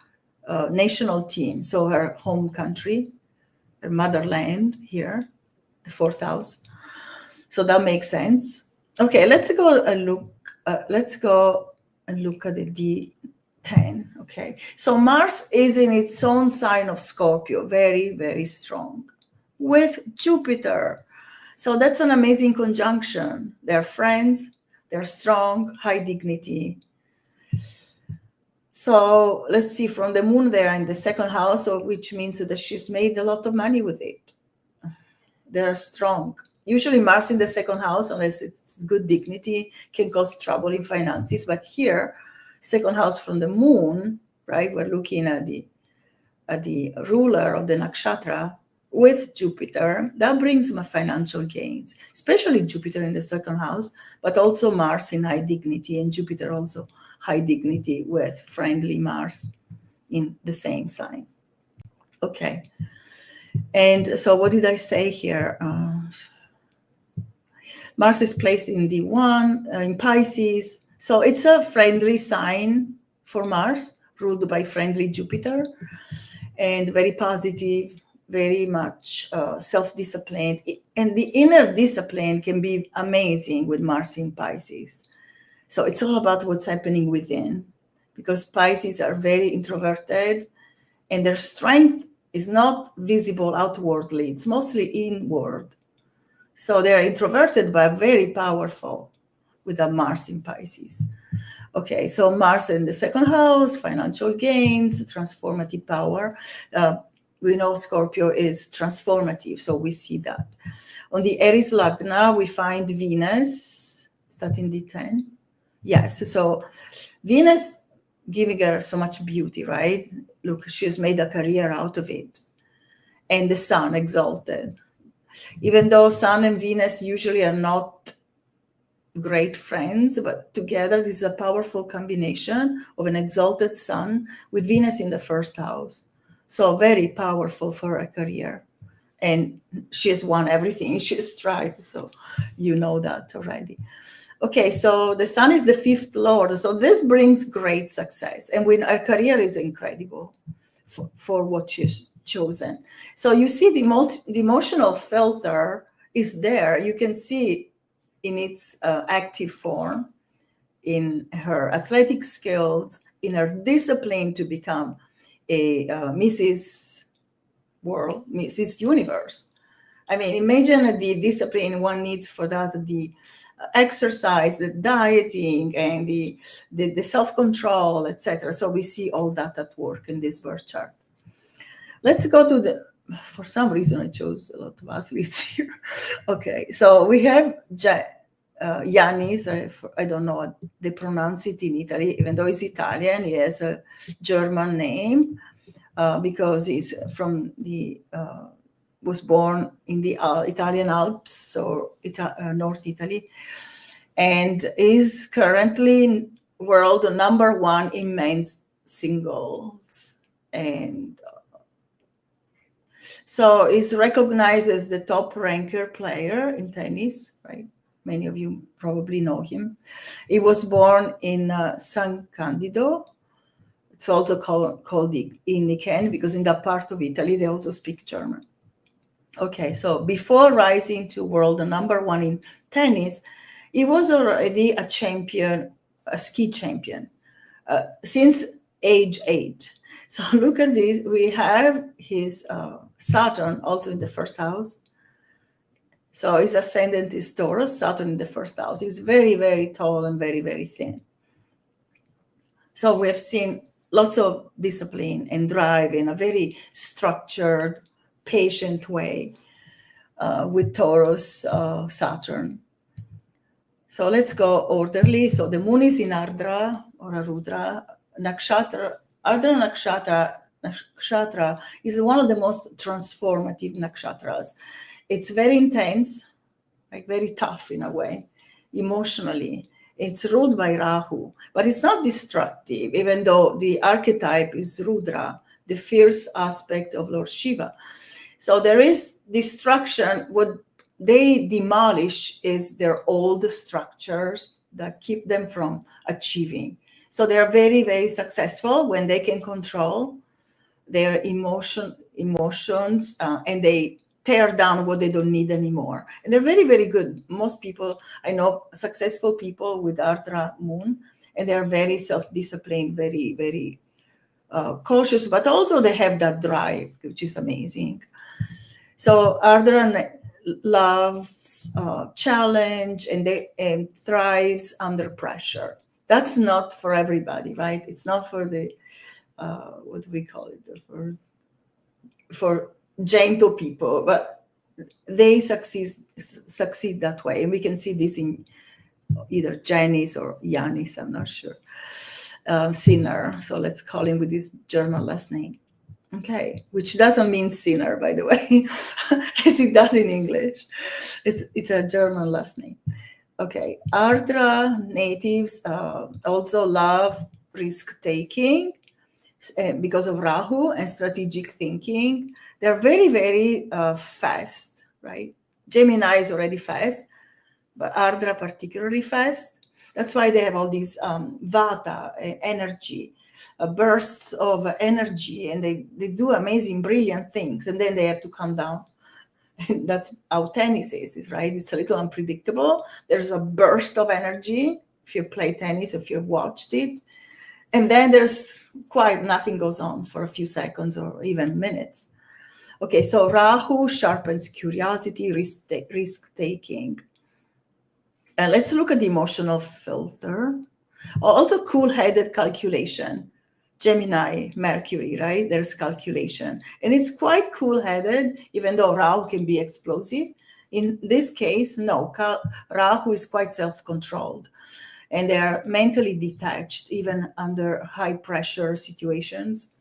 national team, so her home country, her motherland here, the fourth house. So that makes sense. Okay, let's go and look. Let's go and look at the D10. Okay, so Mars is in its own sign of Scorpio, very, very strong, with Jupiter. So that's an amazing conjunction. They're friends, they're strong, high dignity. So let's see, from the moon there in the second house, which means that she's made a lot of money with it. They're strong. Usually Mars in the second house, unless it's good dignity, can cause trouble in finances. But here, second house from the moon, right? We're looking at the ruler of the nakshatra with Jupiter. That brings my financial gains, especially Jupiter in the second house, but also Mars in high dignity, and Jupiter also high dignity with friendly Mars in the same sign. Okay. And so what did I say here? Mars is placed in D1, in Pisces. So it's a friendly sign for Mars, ruled by friendly Jupiter, and very positive, very much self-disciplined. And the inner discipline can be amazing with Mars in Pisces. So it's all about what's happening within, because Pisces are very introverted, and their strength is not visible outwardly. It's mostly inward. So they're introverted, but very powerful with a Mars in Pisces. Okay, so Mars in the second house, financial gains, transformative power. We know Scorpio is transformative, so we see that. On the Aries Lagna, we find Venus. Is that in D10? Yes, so Venus giving her so much beauty, right? Look, she's made a career out of it. And the Sun exalted. Even though Sun and Venus usually are not great friends, but together this is a powerful combination of an exalted Sun with Venus in the first house. So very powerful for a career. And she has won everything she's tried. So you know that already. Okay, so the Sun is the fifth lord. So this brings great success. And when her career is incredible for what she's chosen. So you see the emotional filter is there. You can see in its active form, in her athletic skills, in her discipline to become a Mrs. World, Mrs. Universe. I mean, imagine the discipline one needs for that, the exercise, the dieting, and the self-control, etc. So we see all that at work in this birth chart. Let's go to for some reason I chose a lot of athletes here. Okay, so we have Yanis, I don't know how they pronounce it in Italy, even though he's Italian, he has a German name because he's from was born in the Italian Alps, so North Italy, and is currently world number one in men's singles. And so he's recognized as the top ranker player in tennis, right? Many of you probably know him. He was born in San Candido. It's also called Iniken because in that part of Italy, they also speak German. Okay, so before rising to world number one in tennis, he was already a champion, a ski champion, since age 8. So look at this. We have his Saturn also in the first house. So his ascendant is Taurus, Saturn in the first house. He's very, very tall and very, very thin. So we have seen lots of discipline and drive in a very structured, patient way with Taurus, Saturn. So let's go orderly. So the moon is in Ardra or Arudra. Nakshatra, Ardra Nakshatra is one of the most transformative nakshatras. It's very intense, like very tough in a way, emotionally. It's ruled by Rahu, but it's not destructive, even though the archetype is Rudra, the fierce aspect of Lord Shiva. So there is destruction. What they demolish is their old structures, that keep them from achieving. So they are very, very successful when they can control their emotions, and they tear down what they don't need anymore. And they're very, very good. Most people, I know successful people with Ardra moon, and they're very self-disciplined, very, very cautious, but also they have that drive, which is amazing. So Ardra loves challenge, and they thrives under pressure. That's not for everybody, right? It's not for the what do we call it, for gentle people, but they succeed that way. And we can see this in either Janice or Yanis, I'm not sure. Sinner, so let's call him with his German last name. Okay, which doesn't mean sinner, by the way, as it does in English. It's a German last name. Okay, Ardra natives also love risk-taking because of Rahu and strategic thinking. They're very, very fast, right? Gemini is already fast, but Ardra particularly fast. That's why they have all these vata, energy, bursts of energy, and they do amazing, brilliant things, and then they have to calm down. And that's how tennis is, right? It's a little unpredictable. There's a burst of energy if you play tennis, if you've watched it. And then there's quite nothing goes on for a few seconds or even minutes. Okay, so Rahu sharpens curiosity, risk-taking. And let's look at the emotional filter. Also cool-headed calculation. Gemini, Mercury, right? There's calculation. And it's quite cool-headed, even though Rahu can be explosive. In this case, no, Rahu is quite self-controlled. And they are mentally detached, even under high-pressure situations.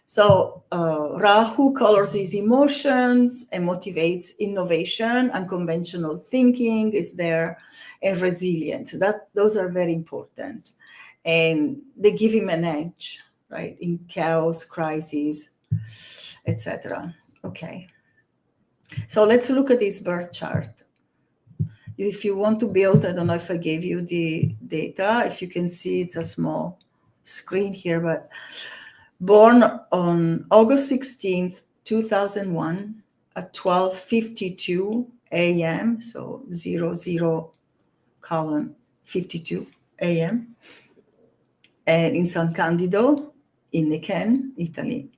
So Rahu colors his emotions and motivates innovation, unconventional thinking is there, and resilience. Those are very important. And they give him an edge, right, in chaos, crisis, etc. Okay. So let's look at this birth chart. If you want to build, I don't know if I gave you the data. If you can see, it's a small screen here, but born on August 16th, 2001 at 12:52 a.m., so 00:52 a.m., and in San Candido, in Niken, Italy.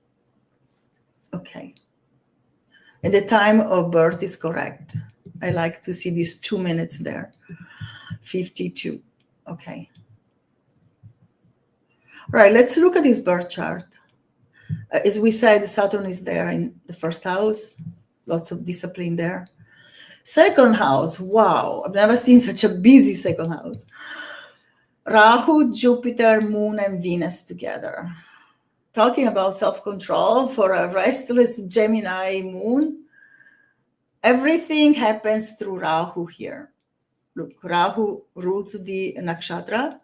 Okay. And the time of birth is correct. I like to see these 2 minutes there. 52. Okay. All right, let's look at this birth chart. As we said, Saturn is there in the first house. Lots of discipline there. Second house, wow. I've never seen such a busy second house. Rahu, Jupiter, Moon, and Venus together. Talking about self-control for a restless Gemini moon. Everything happens through Rahu here. Look, Rahu rules the nakshatra.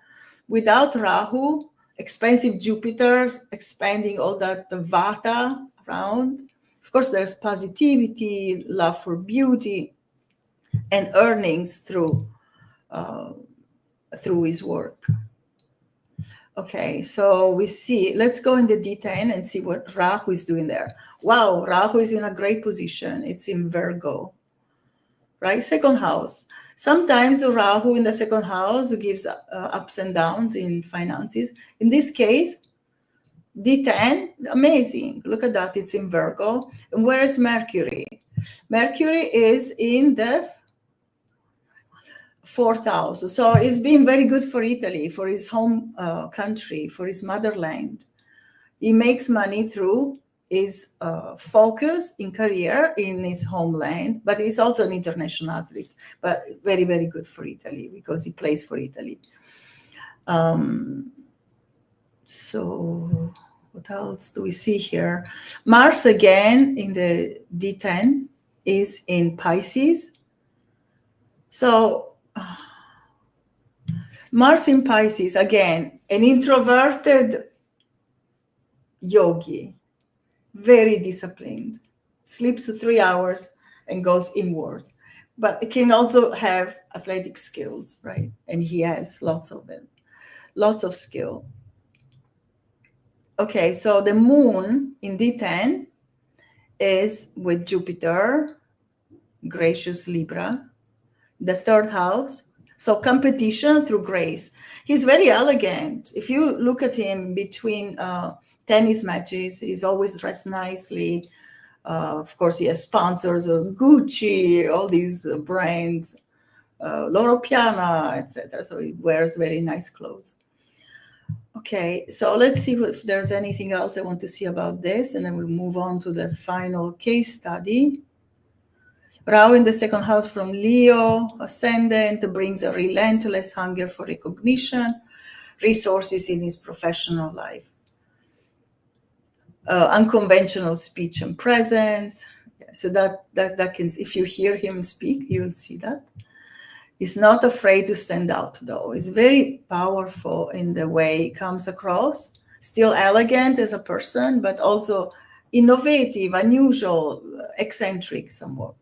Without Rahu, expensive Jupiter expanding all that vata around. Of course, there's positivity, love for beauty, and earnings through his work. Okay, so we see, let's go in the D10 and see what Rahu is doing there. Wow, Rahu is in a great position. It's in Virgo, right? Second house. Sometimes the Rahu in the second house gives ups and downs in finances. In this case, D10, amazing. Look at that, it's in Virgo. And where is Mercury? Mercury is in the fourth house. So it's been very good for Italy, for his home country, for his motherland. He makes money through his focus in career in his homeland, but he's also an international athlete, but very, very good for Italy because he plays for Italy. So what else do we see here? Mars again in the D10 is in Pisces. So Mars in Pisces, again, an introverted yogi, very disciplined, sleeps 3 hours and goes inward. but it can also have athletic skills, right? And he has lots of it, lots of skill. Okay, so the moon in D10 is with Jupiter, gracious Libra, the third house. So competition through grace. He's very elegant. If you look at him between tennis matches, he's always dressed nicely. Of course, he has sponsors, Gucci, all these brands, Loro Piana, etc. So he wears very nice clothes. Okay, so let's see if there's anything else I want to see about this, and then we'll move on to the final case study. Rahu in the second house from Leo, ascendant, brings a relentless hunger for recognition, resources in his professional life. Unconventional speech and presence. Yeah, so that can, if you hear him speak, you'll see that. He's not afraid to stand out, though. He's very powerful in the way he comes across, still elegant as a person, but also innovative, unusual, eccentric somewhat.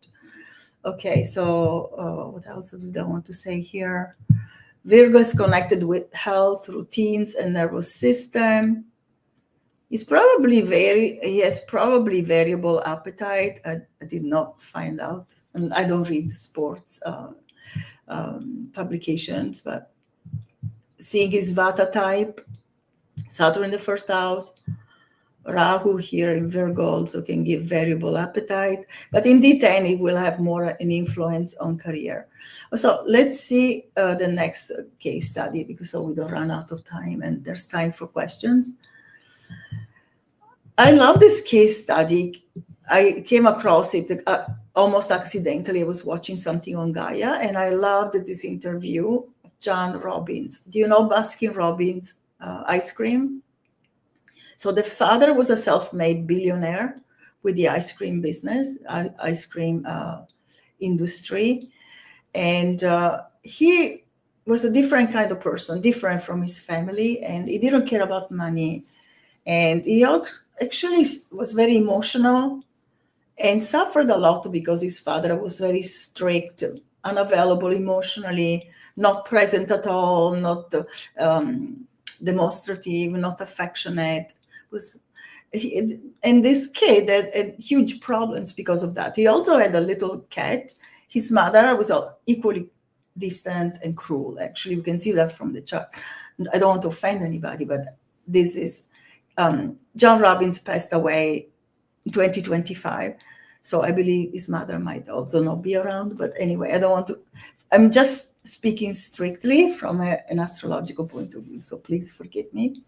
Okay, so what else did I want to say here? Virgo is connected with health, routines, and nervous system. He has probably variable appetite. I did not find out, and I don't read sports publications, but seeing his Vata type, Saturn in the first house, Rahu here in Virgo also can give variable appetite, but in D10 it will have more an influence on career. So let's see the next case study, because so we don't run out of time and there's time for questions. I love this case study. I came across it almost accidentally. I was watching something on Gaia, and I loved this interview. John Robbins. Do you know Baskin Robbins ice cream? So the father was a self-made billionaire with the ice cream business, ice cream industry. And he was a different kind of person, different from his family, and he didn't care about money. And he actually was very emotional and suffered a lot because his father was very strict, unavailable emotionally, not present at all, not demonstrative, not affectionate. And this kid had huge problems because of that. He also had a little cat. His mother was equally distant and cruel. Actually, you can see that from the chart. I don't want to offend anybody, but this is John Robbins passed away in 2025. So I believe his mother might also not be around. But anyway, I don't want to, I'm just speaking strictly from an astrological point of view. So please forgive me.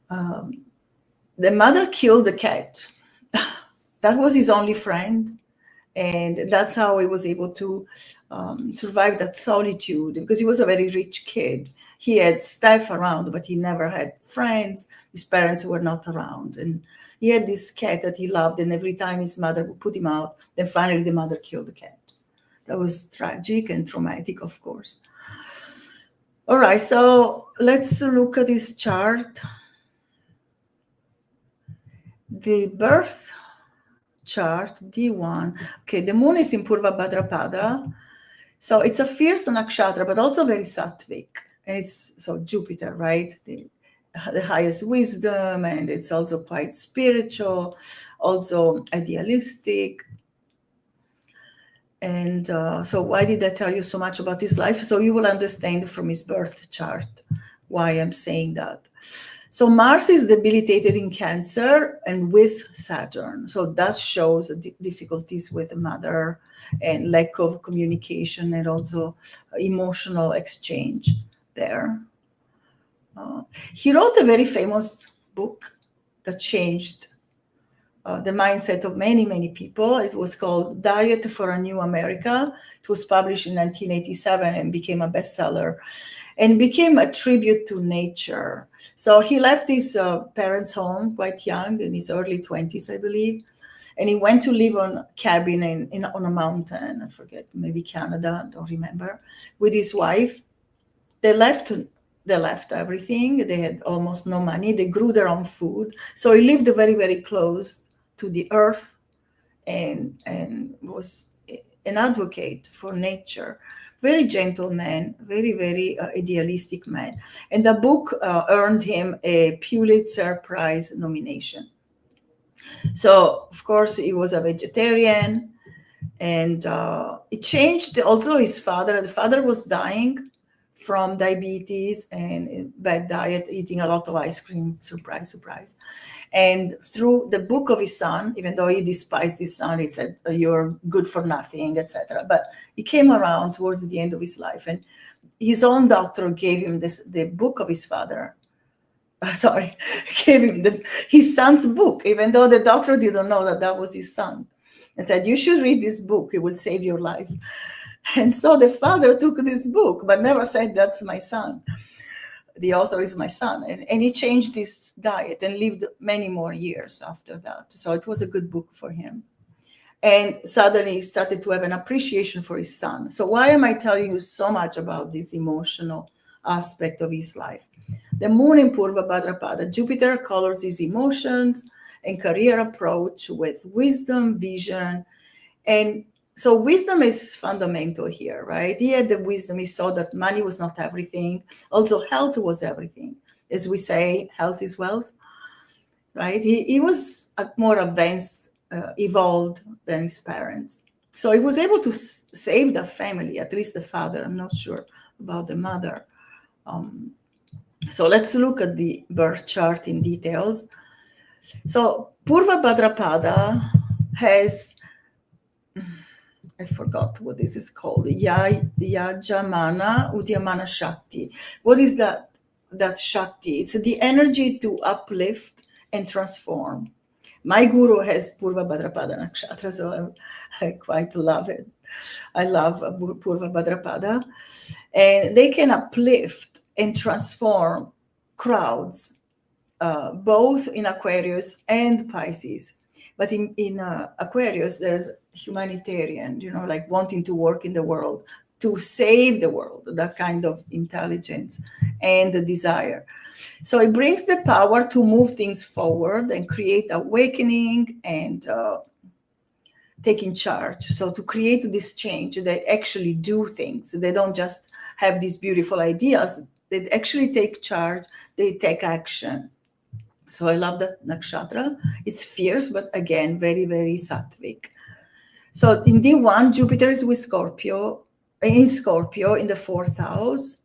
The mother killed the cat. That was his only friend. And that's how he was able to survive that solitude, because he was a very rich kid. He had staff around, but he never had friends. His parents were not around. And he had this cat that he loved. And every time his mother would put him out, then finally the mother killed the cat. That was tragic and traumatic, of course. All right, so let's look at this chart. The birth chart, D1. Okay, the moon is in Purva Bhadrapada. So it's a fierce nakshatra, but also very sattvic. And it's so Jupiter, right? The highest wisdom, and it's also quite spiritual, also idealistic. And so why did I tell you so much about his life? So you will understand from his birth chart why I'm saying that. So Mars is debilitated in Cancer and with Saturn. So that shows the difficulties with the mother and lack of communication and also emotional exchange there. He wrote a very famous book that changed the mindset of many, many people. It was called Diet for a New America. It was published in 1987 and became a bestseller and became a tribute to nature. So he left his parents' home quite young, in his early 20s, I believe, and he went to live on a cabin on a mountain, I forget, maybe Canada, I don't remember, with his wife. They left everything. They had almost no money. They grew their own food. So he lived very, very close to the earth and an advocate for nature. Very gentle man, very, very idealistic man. And the book earned him a Pulitzer Prize nomination. So, of course, he was a vegetarian, and it changed also his father. The father was dying from diabetes and bad diet, eating a lot of ice cream, surprise, surprise. And through the book of his son, even though he despised his son, he said, "You're good for nothing," etc. But he came around towards the end of his life, and his own doctor gave him the book of his father. Gave him his son's book, even though the doctor didn't know that was his son, and said, "You should read this book; it will save your life." And so the father took this book, but never said, "That's my son. The author is my son." And he changed his diet and lived many more years after that. So it was a good book for him. And suddenly he started to have an appreciation for his son. So why am I telling you so much about this emotional aspect of his life? The moon in Purva Bhadrapada, Jupiter colors his emotions and career approach with wisdom, vision, and so wisdom is fundamental here, right? He had the wisdom. He saw that money was not everything. Also, health was everything. As we say, health is wealth, right? He was more advanced, evolved than his parents. So he was able to save the family, at least the father. I'm not sure about the mother. So let's look at the birth chart in details. So Purva Bhadrapada has, I forgot what this is called, Yajamana Udyamana Shakti. What is that Shakti? It's the energy to uplift and transform. My guru has Purva Bhadrapada Nakshatra, so I quite love it. I love Purva Bhadrapada. And they can uplift and transform crowds, both in Aquarius and Pisces. But in Aquarius, there's humanitarian, like wanting to work in the world, to save the world, that kind of intelligence and the desire. So it brings the power to move things forward and create awakening and taking charge. So to create this change, they actually do things. They don't just have these beautiful ideas. They actually take charge. They take action. So I love that nakshatra. It's fierce, but again, very, very sattvic. So in D1, Jupiter is with Scorpio, in the fourth house.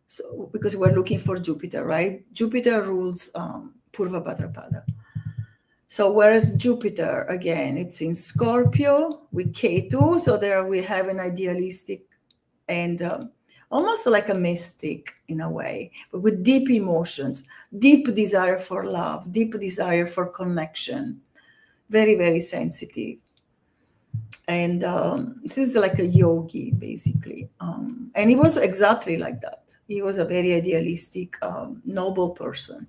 So because we're looking for Jupiter, right? Jupiter rules Purva Bhadrapada. So whereas Jupiter, again, it's in Scorpio with Ketu. So there we have an idealistic and almost like a mystic in a way, but with deep emotions, deep desire for love, deep desire for connection, very, very sensitive. And this is like a yogi, basically. And he was exactly like that. He was a very idealistic, noble person.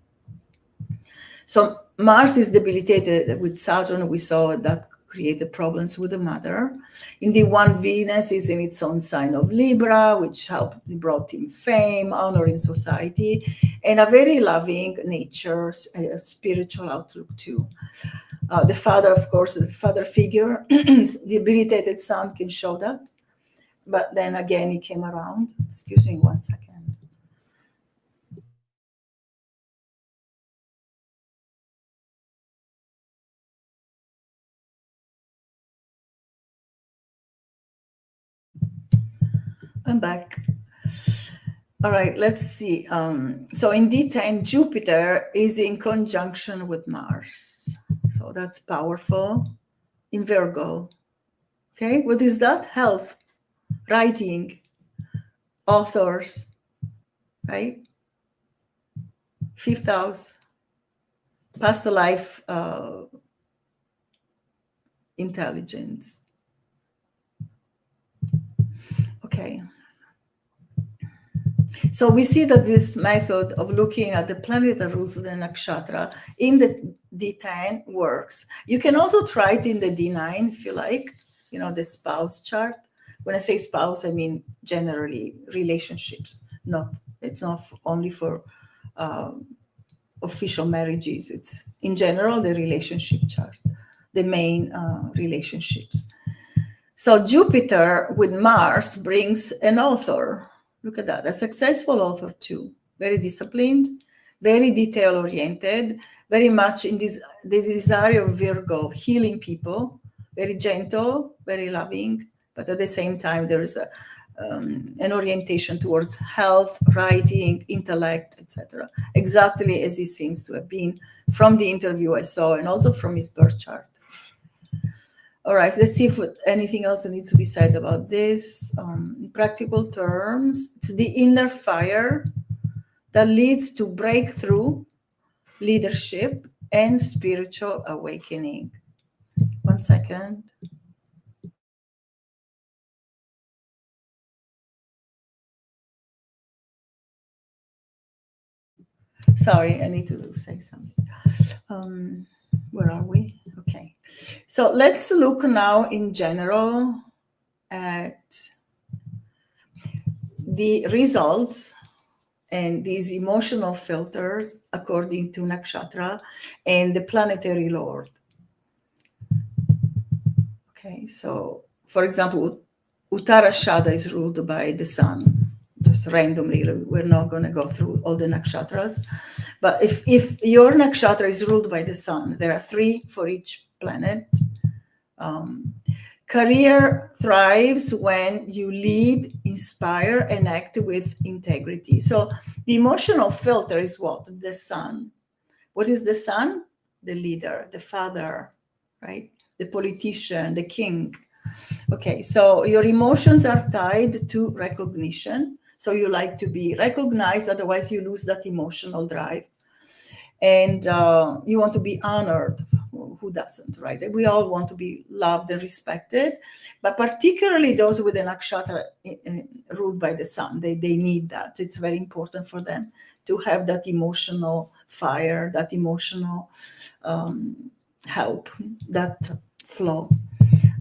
So Mars is debilitated with Saturn. We saw that created problems with the mother. In the one, Venus is in its own sign of Libra, which brought him fame, honor in society, and a very loving nature, a spiritual outlook too. The father, of course, the father figure, the debilitated son can show that. But then again, he came around. Excuse me 1 second. I'm back. All right, let's see. So in D10, Jupiter is in conjunction with Mars. So that's powerful. In Virgo. Okay, what is that? Health, writing, authors, right? Fifth house, past life intelligence. Okay. So we see that this method of looking at the planet that rules the nakshatra in the D10 works. You can also try it in the D9 if you like, the spouse chart. When I say spouse, I mean generally relationships. It's not only for official marriages. It's in general the relationship chart, the main relationships. So Jupiter with Mars brings an author. Look at that, a successful author too. Very disciplined, very detail-oriented, very much in this the desire of Virgo, healing people, very gentle, very loving, but at the same time there is an orientation towards health, writing, intellect, etc. Exactly as he seems to have been from the interview I saw and also from his birth chart. All right, let's see if anything else needs to be said about this. In practical terms, it's the inner fire that leads to breakthrough, leadership, and spiritual awakening. 1 second. Sorry, I need to say something. Where are we? Okay. So let's look now in general at the results and these emotional filters according to Nakshatra and the planetary lord. Okay, so for example, Uttarashada is ruled by the sun, just randomly. We're not going to go through all the nakshatras. But if your nakshatra is ruled by the sun, there are 3 for each planet. Career thrives when you lead, inspire, and act with integrity. So the emotional filter is what? The sun. What is the sun? The leader, the father, right? The politician, the king. Okay, so your emotions are tied to recognition. So you like to be recognized, otherwise you lose that emotional drive. And you want to be honored. Who doesn't, right? We all want to be loved and respected, but particularly those with an nakshatra ruled by the sun, they need that. It's very important for them to have that emotional fire, that emotional help, that flow.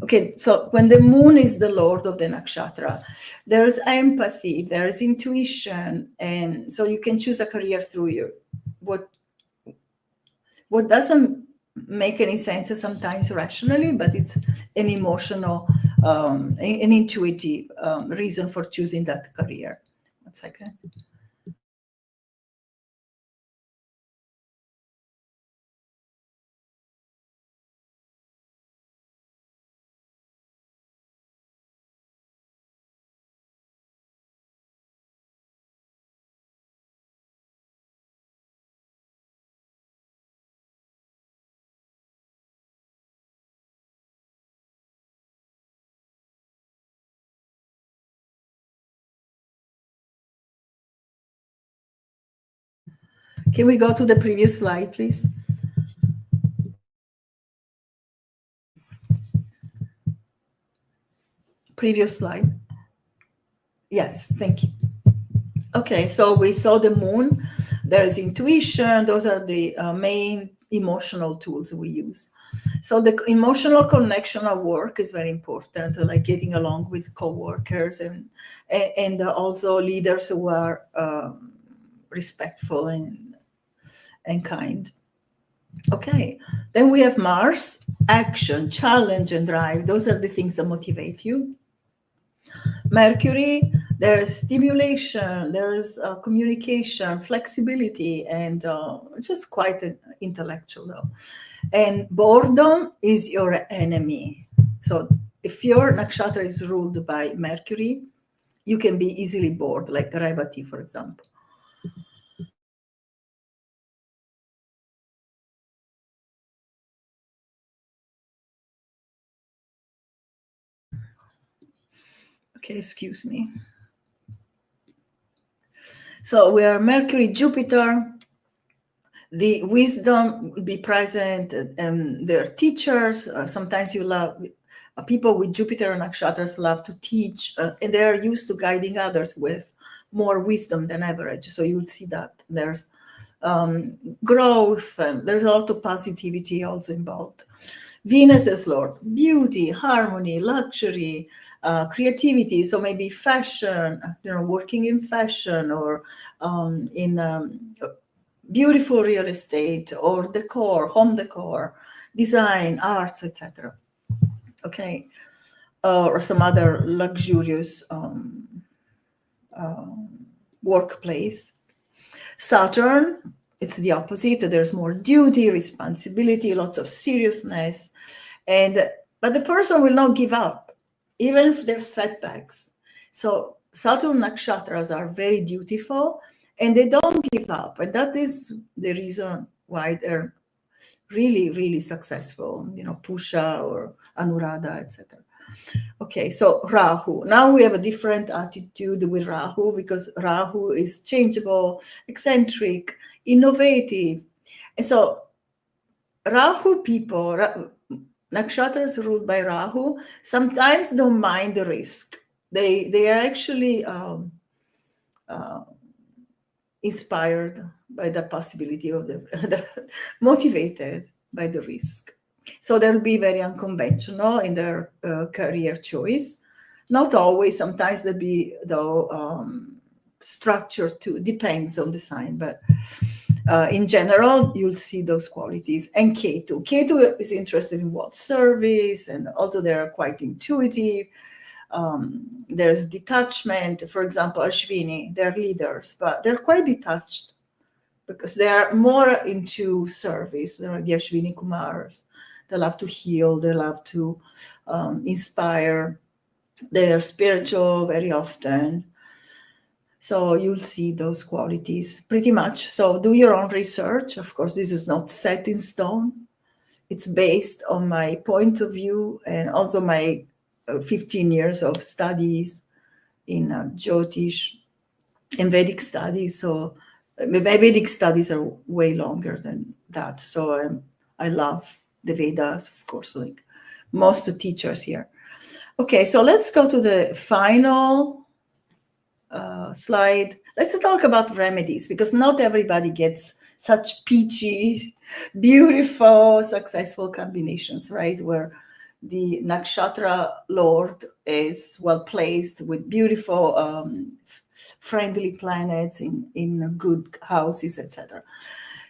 Okay, so when the moon is the lord of the nakshatra, there is empathy, there is intuition, and so you can choose a career through your what doesn't make any sense sometimes rationally, but it's an emotional, an intuitive reason for choosing that career. 1 second. Can we go to the previous slide, please? Previous slide. Yes, thank you. Okay, so we saw the moon. There is intuition. Those are the main emotional tools we use. So the emotional connection at work is very important, like getting along with coworkers and also leaders who are respectful and kind. Okay, then we have Mars, action, challenge, and drive. Those are the things that motivate you. Mercury, there's stimulation, there's communication, flexibility, and just quite intellectual though. And boredom is your enemy. So if your nakshatra is ruled by Mercury, you can be easily bored, like Revati, for example. Okay, excuse me. So we are Mercury, Jupiter. The wisdom will be present, and their teachers. Sometimes you love people with Jupiter and nakshatras love to teach, and they are used to guiding others with more wisdom than average. So you'll see that there's growth, and there's a lot of positivity also involved. Venus is Lord, beauty, harmony, luxury, creativity. So maybe fashion, working in fashion or in beautiful real estate or decor, home decor, design, arts, etc. Okay. or some other luxurious workplace. Saturn, it's the opposite. There's more duty, responsibility, lots of seriousness, but the person will not give up, even if there's setbacks. So Saturn nakshatras are very dutiful, and they don't give up, and that is the reason why they're really, really successful. Pusha or Anuradha, etc. Okay, so Rahu. Now we have a different attitude with Rahu, because Rahu is changeable, eccentric, innovative. And so Rahu people, nakshatras ruled by Rahu, sometimes don't mind the risk. They are actually inspired by the possibility of motivated by the risk. So they'll be very unconventional in their career choice. Not always. Sometimes they'll be, though, structured too. Depends on the sign, but in general, you'll see those qualities. And Ketu. Ketu is interested in what? Service, and also they're quite intuitive. There's detachment. For example, Ashwini, they're leaders, but they're quite detached because they are more into service. They're the Ashwini Kumars. They love to heal. They love to inspire. They are spiritual very often. So you'll see those qualities pretty much. So do your own research. Of course, this is not set in stone. It's based on my point of view and also my 15 years of studies in Jyotish and Vedic studies. So my Vedic studies are way longer than that. So I love the Vedas, of course, like most teachers here. Okay, so let's go to the final slide. Let's talk about remedies, because not everybody gets such peachy, beautiful, successful combinations, right? Where the nakshatra lord is well placed with beautiful, friendly planets in good houses, etc.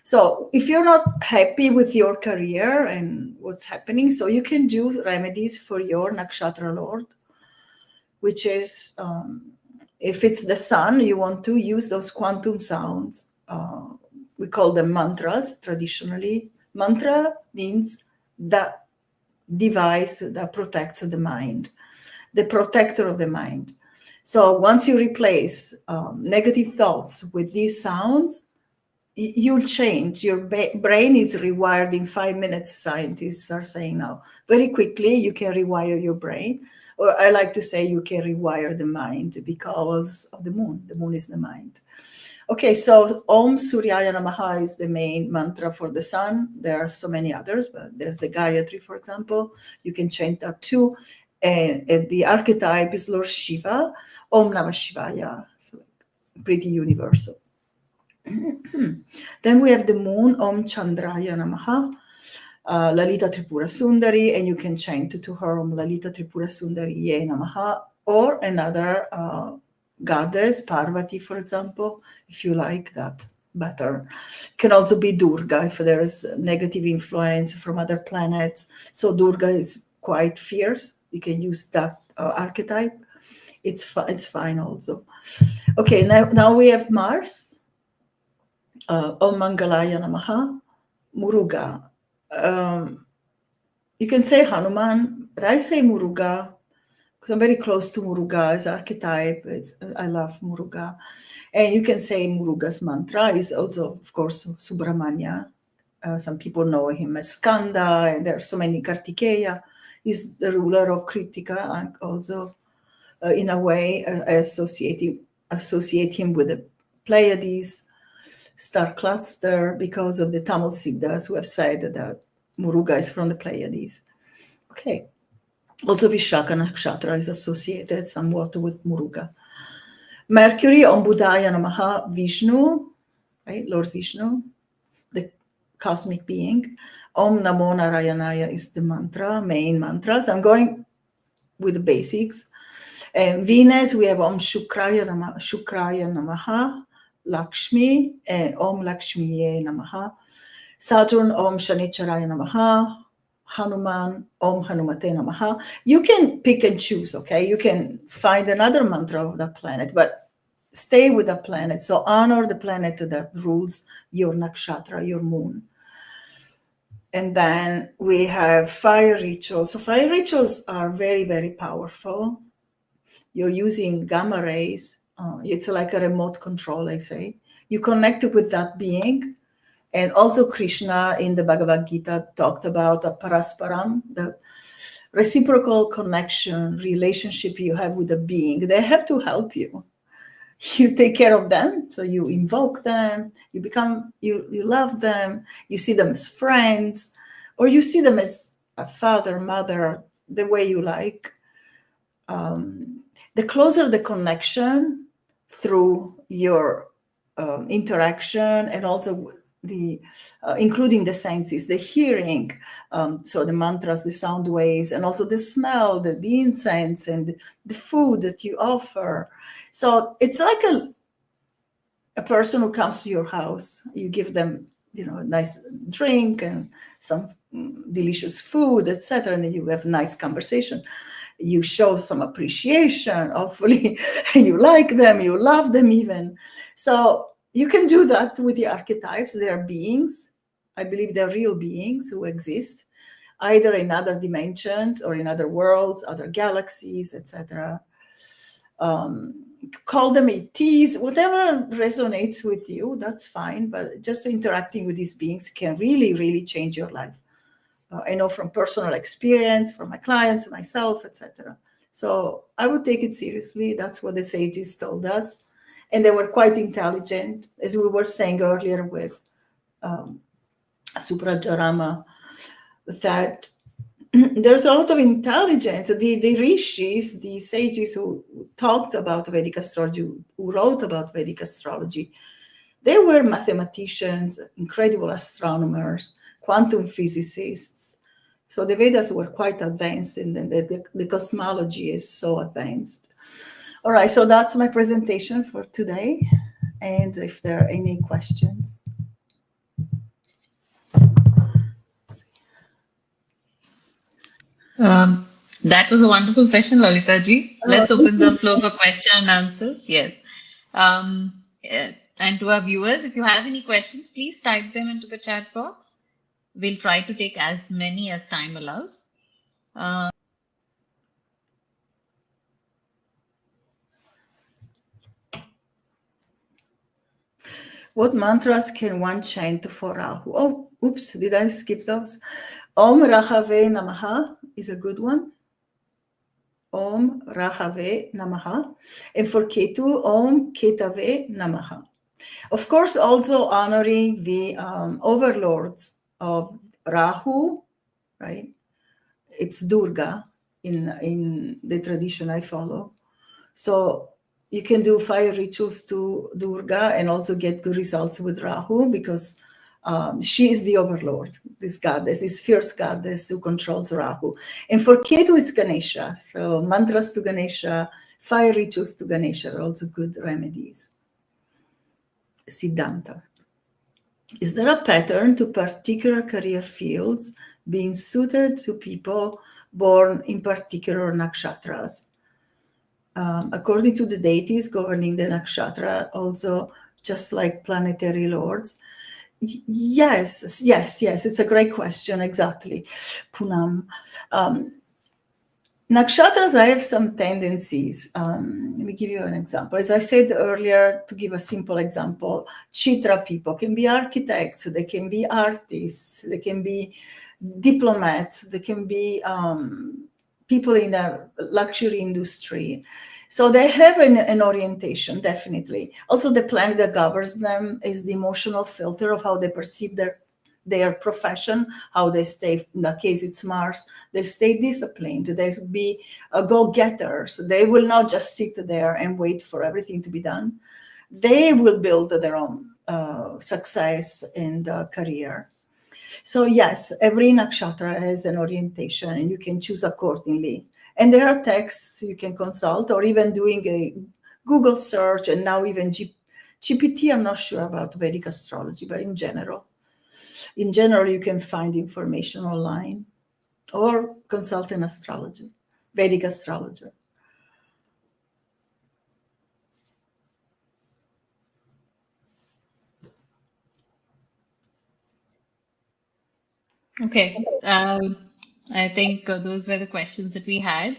So if you're not happy with your career and what's happening, so you can do remedies for your nakshatra lord, which is, if it's the sun, you want to use those quantum sounds. We call them mantras traditionally. Mantra means that device that protects the mind, the protector of the mind. So once you replace negative thoughts with these sounds, you'll change. Your brain is rewired in 5 minutes, scientists are saying now. Very quickly, you can rewire your brain. Or I like to say you can rewire the mind because of the moon. The moon is the mind. Okay, so Om Suryaya Namaha is the main mantra for the sun. There are so many others, but there's the Gayatri, for example. You can chant that too. And the archetype is Lord Shiva, Om Namah Shivaya. So pretty universal. Then we have the moon, Om Chandraya Namaha, Lalita Tripura Sundari, and you can chant to her Om Lalita Tripura Sundari Ye Namaha, or another goddess, Parvati, for example, if you like that better. It can also be Durga if there is negative influence from other planets. So Durga is quite fierce. You can use that archetype. It's fine also. Okay, now we have Mars. Om Mangalaya Namaha, Muruga. You can say Hanuman, but I say Muruga because I'm very close to Muruga as archetype. I love Muruga. And you can say Muruga's mantra is also, of course, Subramanya. Some people know him as Skanda, and there are so many. Kartikeya is the ruler of Kritika, and also, in a way, I associate him with the Pleiades star cluster because of the Tamil Siddhas who have said that Muruga is from the Pleiades. Okay. Also Vishaka Nakshatra is associated somewhat with Muruga. Mercury, Om Budaya Namaha, Vishnu, right? Lord Vishnu, the cosmic being. Om Namo Narayanaya is the mantra, main mantras. I'm going with the basics. And Venus, we have Om Shukraya Namaha, Lakshmi, and Om Lakshmiye Namaha. Saturn, Om Shanicharaya Namaha. Hanuman, Om Hanumate Namaha. You can pick and choose, okay? You can find another mantra of the planet, but stay with the planet. So honor the planet that rules your nakshatra, your moon. And then we have fire rituals. So fire rituals are very, very powerful. You're using gamma rays. It's like a remote control, I say. You connect with that being. And also Krishna in the Bhagavad Gita talked about a parasparam, the reciprocal connection, relationship you have with a being. They have to help you. You take care of them, so you invoke them, you love them, you see them as friends, or you see them as a father, mother, the way you like. The closer the connection through your interaction, and also the including the senses, the hearing, so the mantras, the sound waves, and also the smell, the incense, and the food that you offer. So it's like a person who comes to your house. You give them, a nice drink and some delicious food, etc., and then you have nice conversation. You show some appreciation. Hopefully, you like them, you love them even. So you can do that with the archetypes. They are beings. I believe they're real beings who exist, either in other dimensions or in other worlds, other galaxies, etc. Call them ETs, whatever resonates with you, that's fine. But just interacting with these beings can really, really change your life. I know from personal experience, from my clients, myself, etc. So I would take it seriously. That's what the sages told us. And they were quite intelligent, as we were saying earlier with Suprajarama, that there's a lot of intelligence. The rishis, the sages who talked about Vedic astrology, who wrote about Vedic astrology, they were mathematicians, incredible astronomers, quantum physicists. So the Vedas were quite advanced, and the cosmology is so advanced. All right, so that's my presentation for today. And if there are any questions. That was a wonderful session, Lalitha ji. Let's open the floor for question and answers. Yes. And to our viewers, if you have any questions, please type them into the chat box. We'll try to take as many as time allows. What mantras can one chant for Rahu? Oh, oops, did I skip those? Om Rahave Namaha is a good one. Om Rahave Namaha. And for Ketu, Om Ketave Namaha. Of course, also honoring the overlords of Rahu, right? It's Durga in the tradition I follow. So you can do fire rituals to Durga and also get good results with Rahu, because she is the overlord, this goddess, this fierce goddess who controls Rahu. And for Ketu, it's Ganesha. So mantras to Ganesha, fire rituals to Ganesha are also good remedies. Siddhanta. Is there a pattern to particular career fields being suited to people born in particular nakshatras? According to the deities governing the nakshatra, also just like planetary lords? Yes, it's a great question, exactly. Poonam. Nakshatras, I have some tendencies. Let me give you an example. As I said earlier, to give a simple example, Chitra people can be architects, they can be artists, they can be diplomats, they can be people in a luxury industry. So they have an orientation, definitely. Also, the planet that governs them is the emotional filter of how they perceive their profession, how they stay, in that case it's Mars, they stay disciplined, they will be go-getters. They will not just sit there and wait for everything to be done. They will build their own success and career. So yes, every nakshatra has an orientation and you can choose accordingly. And there are texts you can consult, or even doing a Google search, and now even GPT, I'm not sure about Vedic astrology, but in general, you can find information online. or consult an astrologer, Vedic astrologer. Okay. I think those were the questions that we had.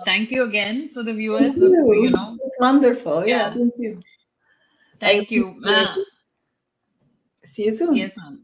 Thank you again for the viewers. Thank you. It's wonderful. Yeah, Yeah. thank you. Thank you. See you soon. Yes, ma'am.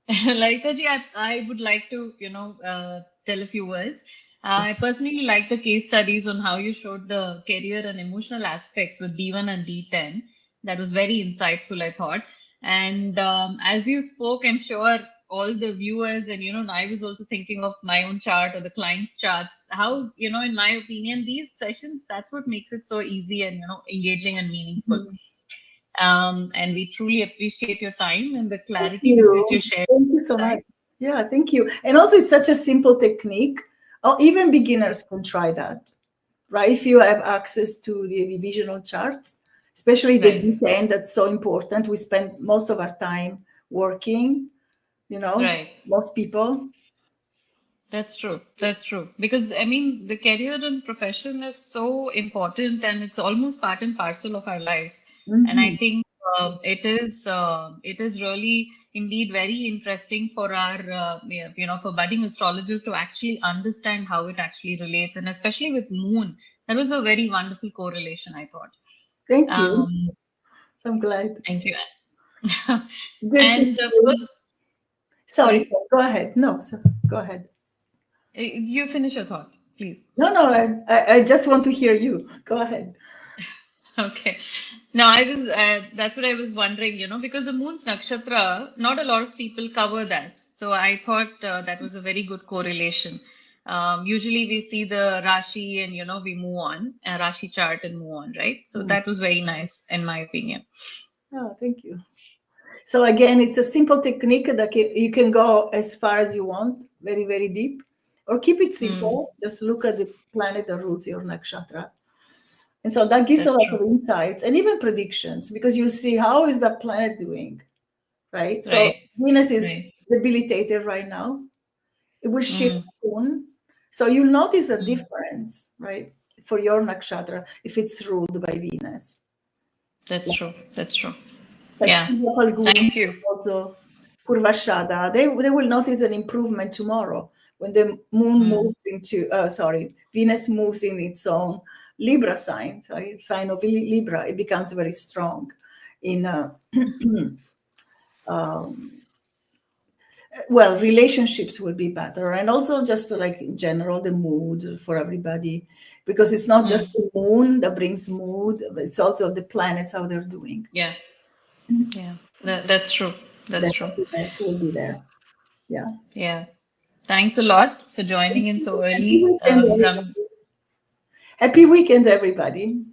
Lalitha ji, I would like to, tell a few words. I personally like the case studies on how you showed the career and emotional aspects with D1 and D10. That was very insightful, I thought. And as you spoke, I'm sure all the viewers and, I was also thinking of my own chart or the client's charts. How, in my opinion, these sessions, that's what makes it so easy and, engaging and meaningful. And we truly appreciate your time and the clarity with which you shared. Thank you so much. Yeah, thank you. And also, it's such a simple technique. Or even beginners can try that, right? If you have access to the divisional charts, especially the D10, that's so important. We spend most of our time working, most people. That's true. That's true. Because I mean, the career and profession is so important, and it's almost part and parcel of our life. And I think it is really indeed very interesting for our for budding astrologers to actually understand how it actually relates, and especially with moon, that was a very wonderful correlation, I thought. Thank you. I'm glad. Thank you. And first, sorry, go ahead. No, go ahead. You finish your thought, please. No, I just want to hear you. Go ahead. Okay. No, I was, that's what I was wondering, because the moon's nakshatra, not a lot of people cover that. So I thought that was a very good correlation. Usually we see the Rashi and, we move on, a Rashi chart and move on, right? So that was very nice, in my opinion. Oh, thank you. So again, it's a simple technique that you can go as far as you want, very, very deep, or keep it simple. Just look at the planet that rules your nakshatra. And so that gives a lot of insights and even predictions, because you'll see how is the planet doing, right? So Venus is debilitated right now. It will shift soon. So you'll notice a difference, right, for your nakshatra if it's ruled by Venus. That's true. That's true. Like yeah. Thank you. Also, Purvashada, they will notice an improvement tomorrow when the moon moves into, Venus moves in its own Libra sign, sign of Libra. It becomes very strong in, well, relationships will be better. And also just like in general, the mood for everybody, because it's not just the moon that brings mood, but it's also the planets, how they're doing. Yeah. Yeah, that's true. That's true. Will be there. Yeah. Yeah. Thanks a lot for joining in so early. Happy weekend, everybody.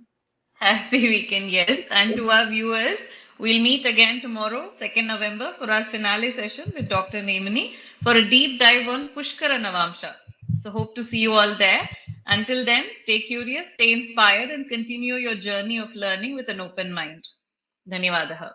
Happy weekend, yes. And to our viewers, we'll meet again tomorrow, 2nd November, for our finale session with Dr. Jaimini for a deep dive on Pushkara Navamsha. So hope to see you all there. Until then, stay curious, stay inspired, and continue your journey of learning with an open mind. Dhanyavadaha.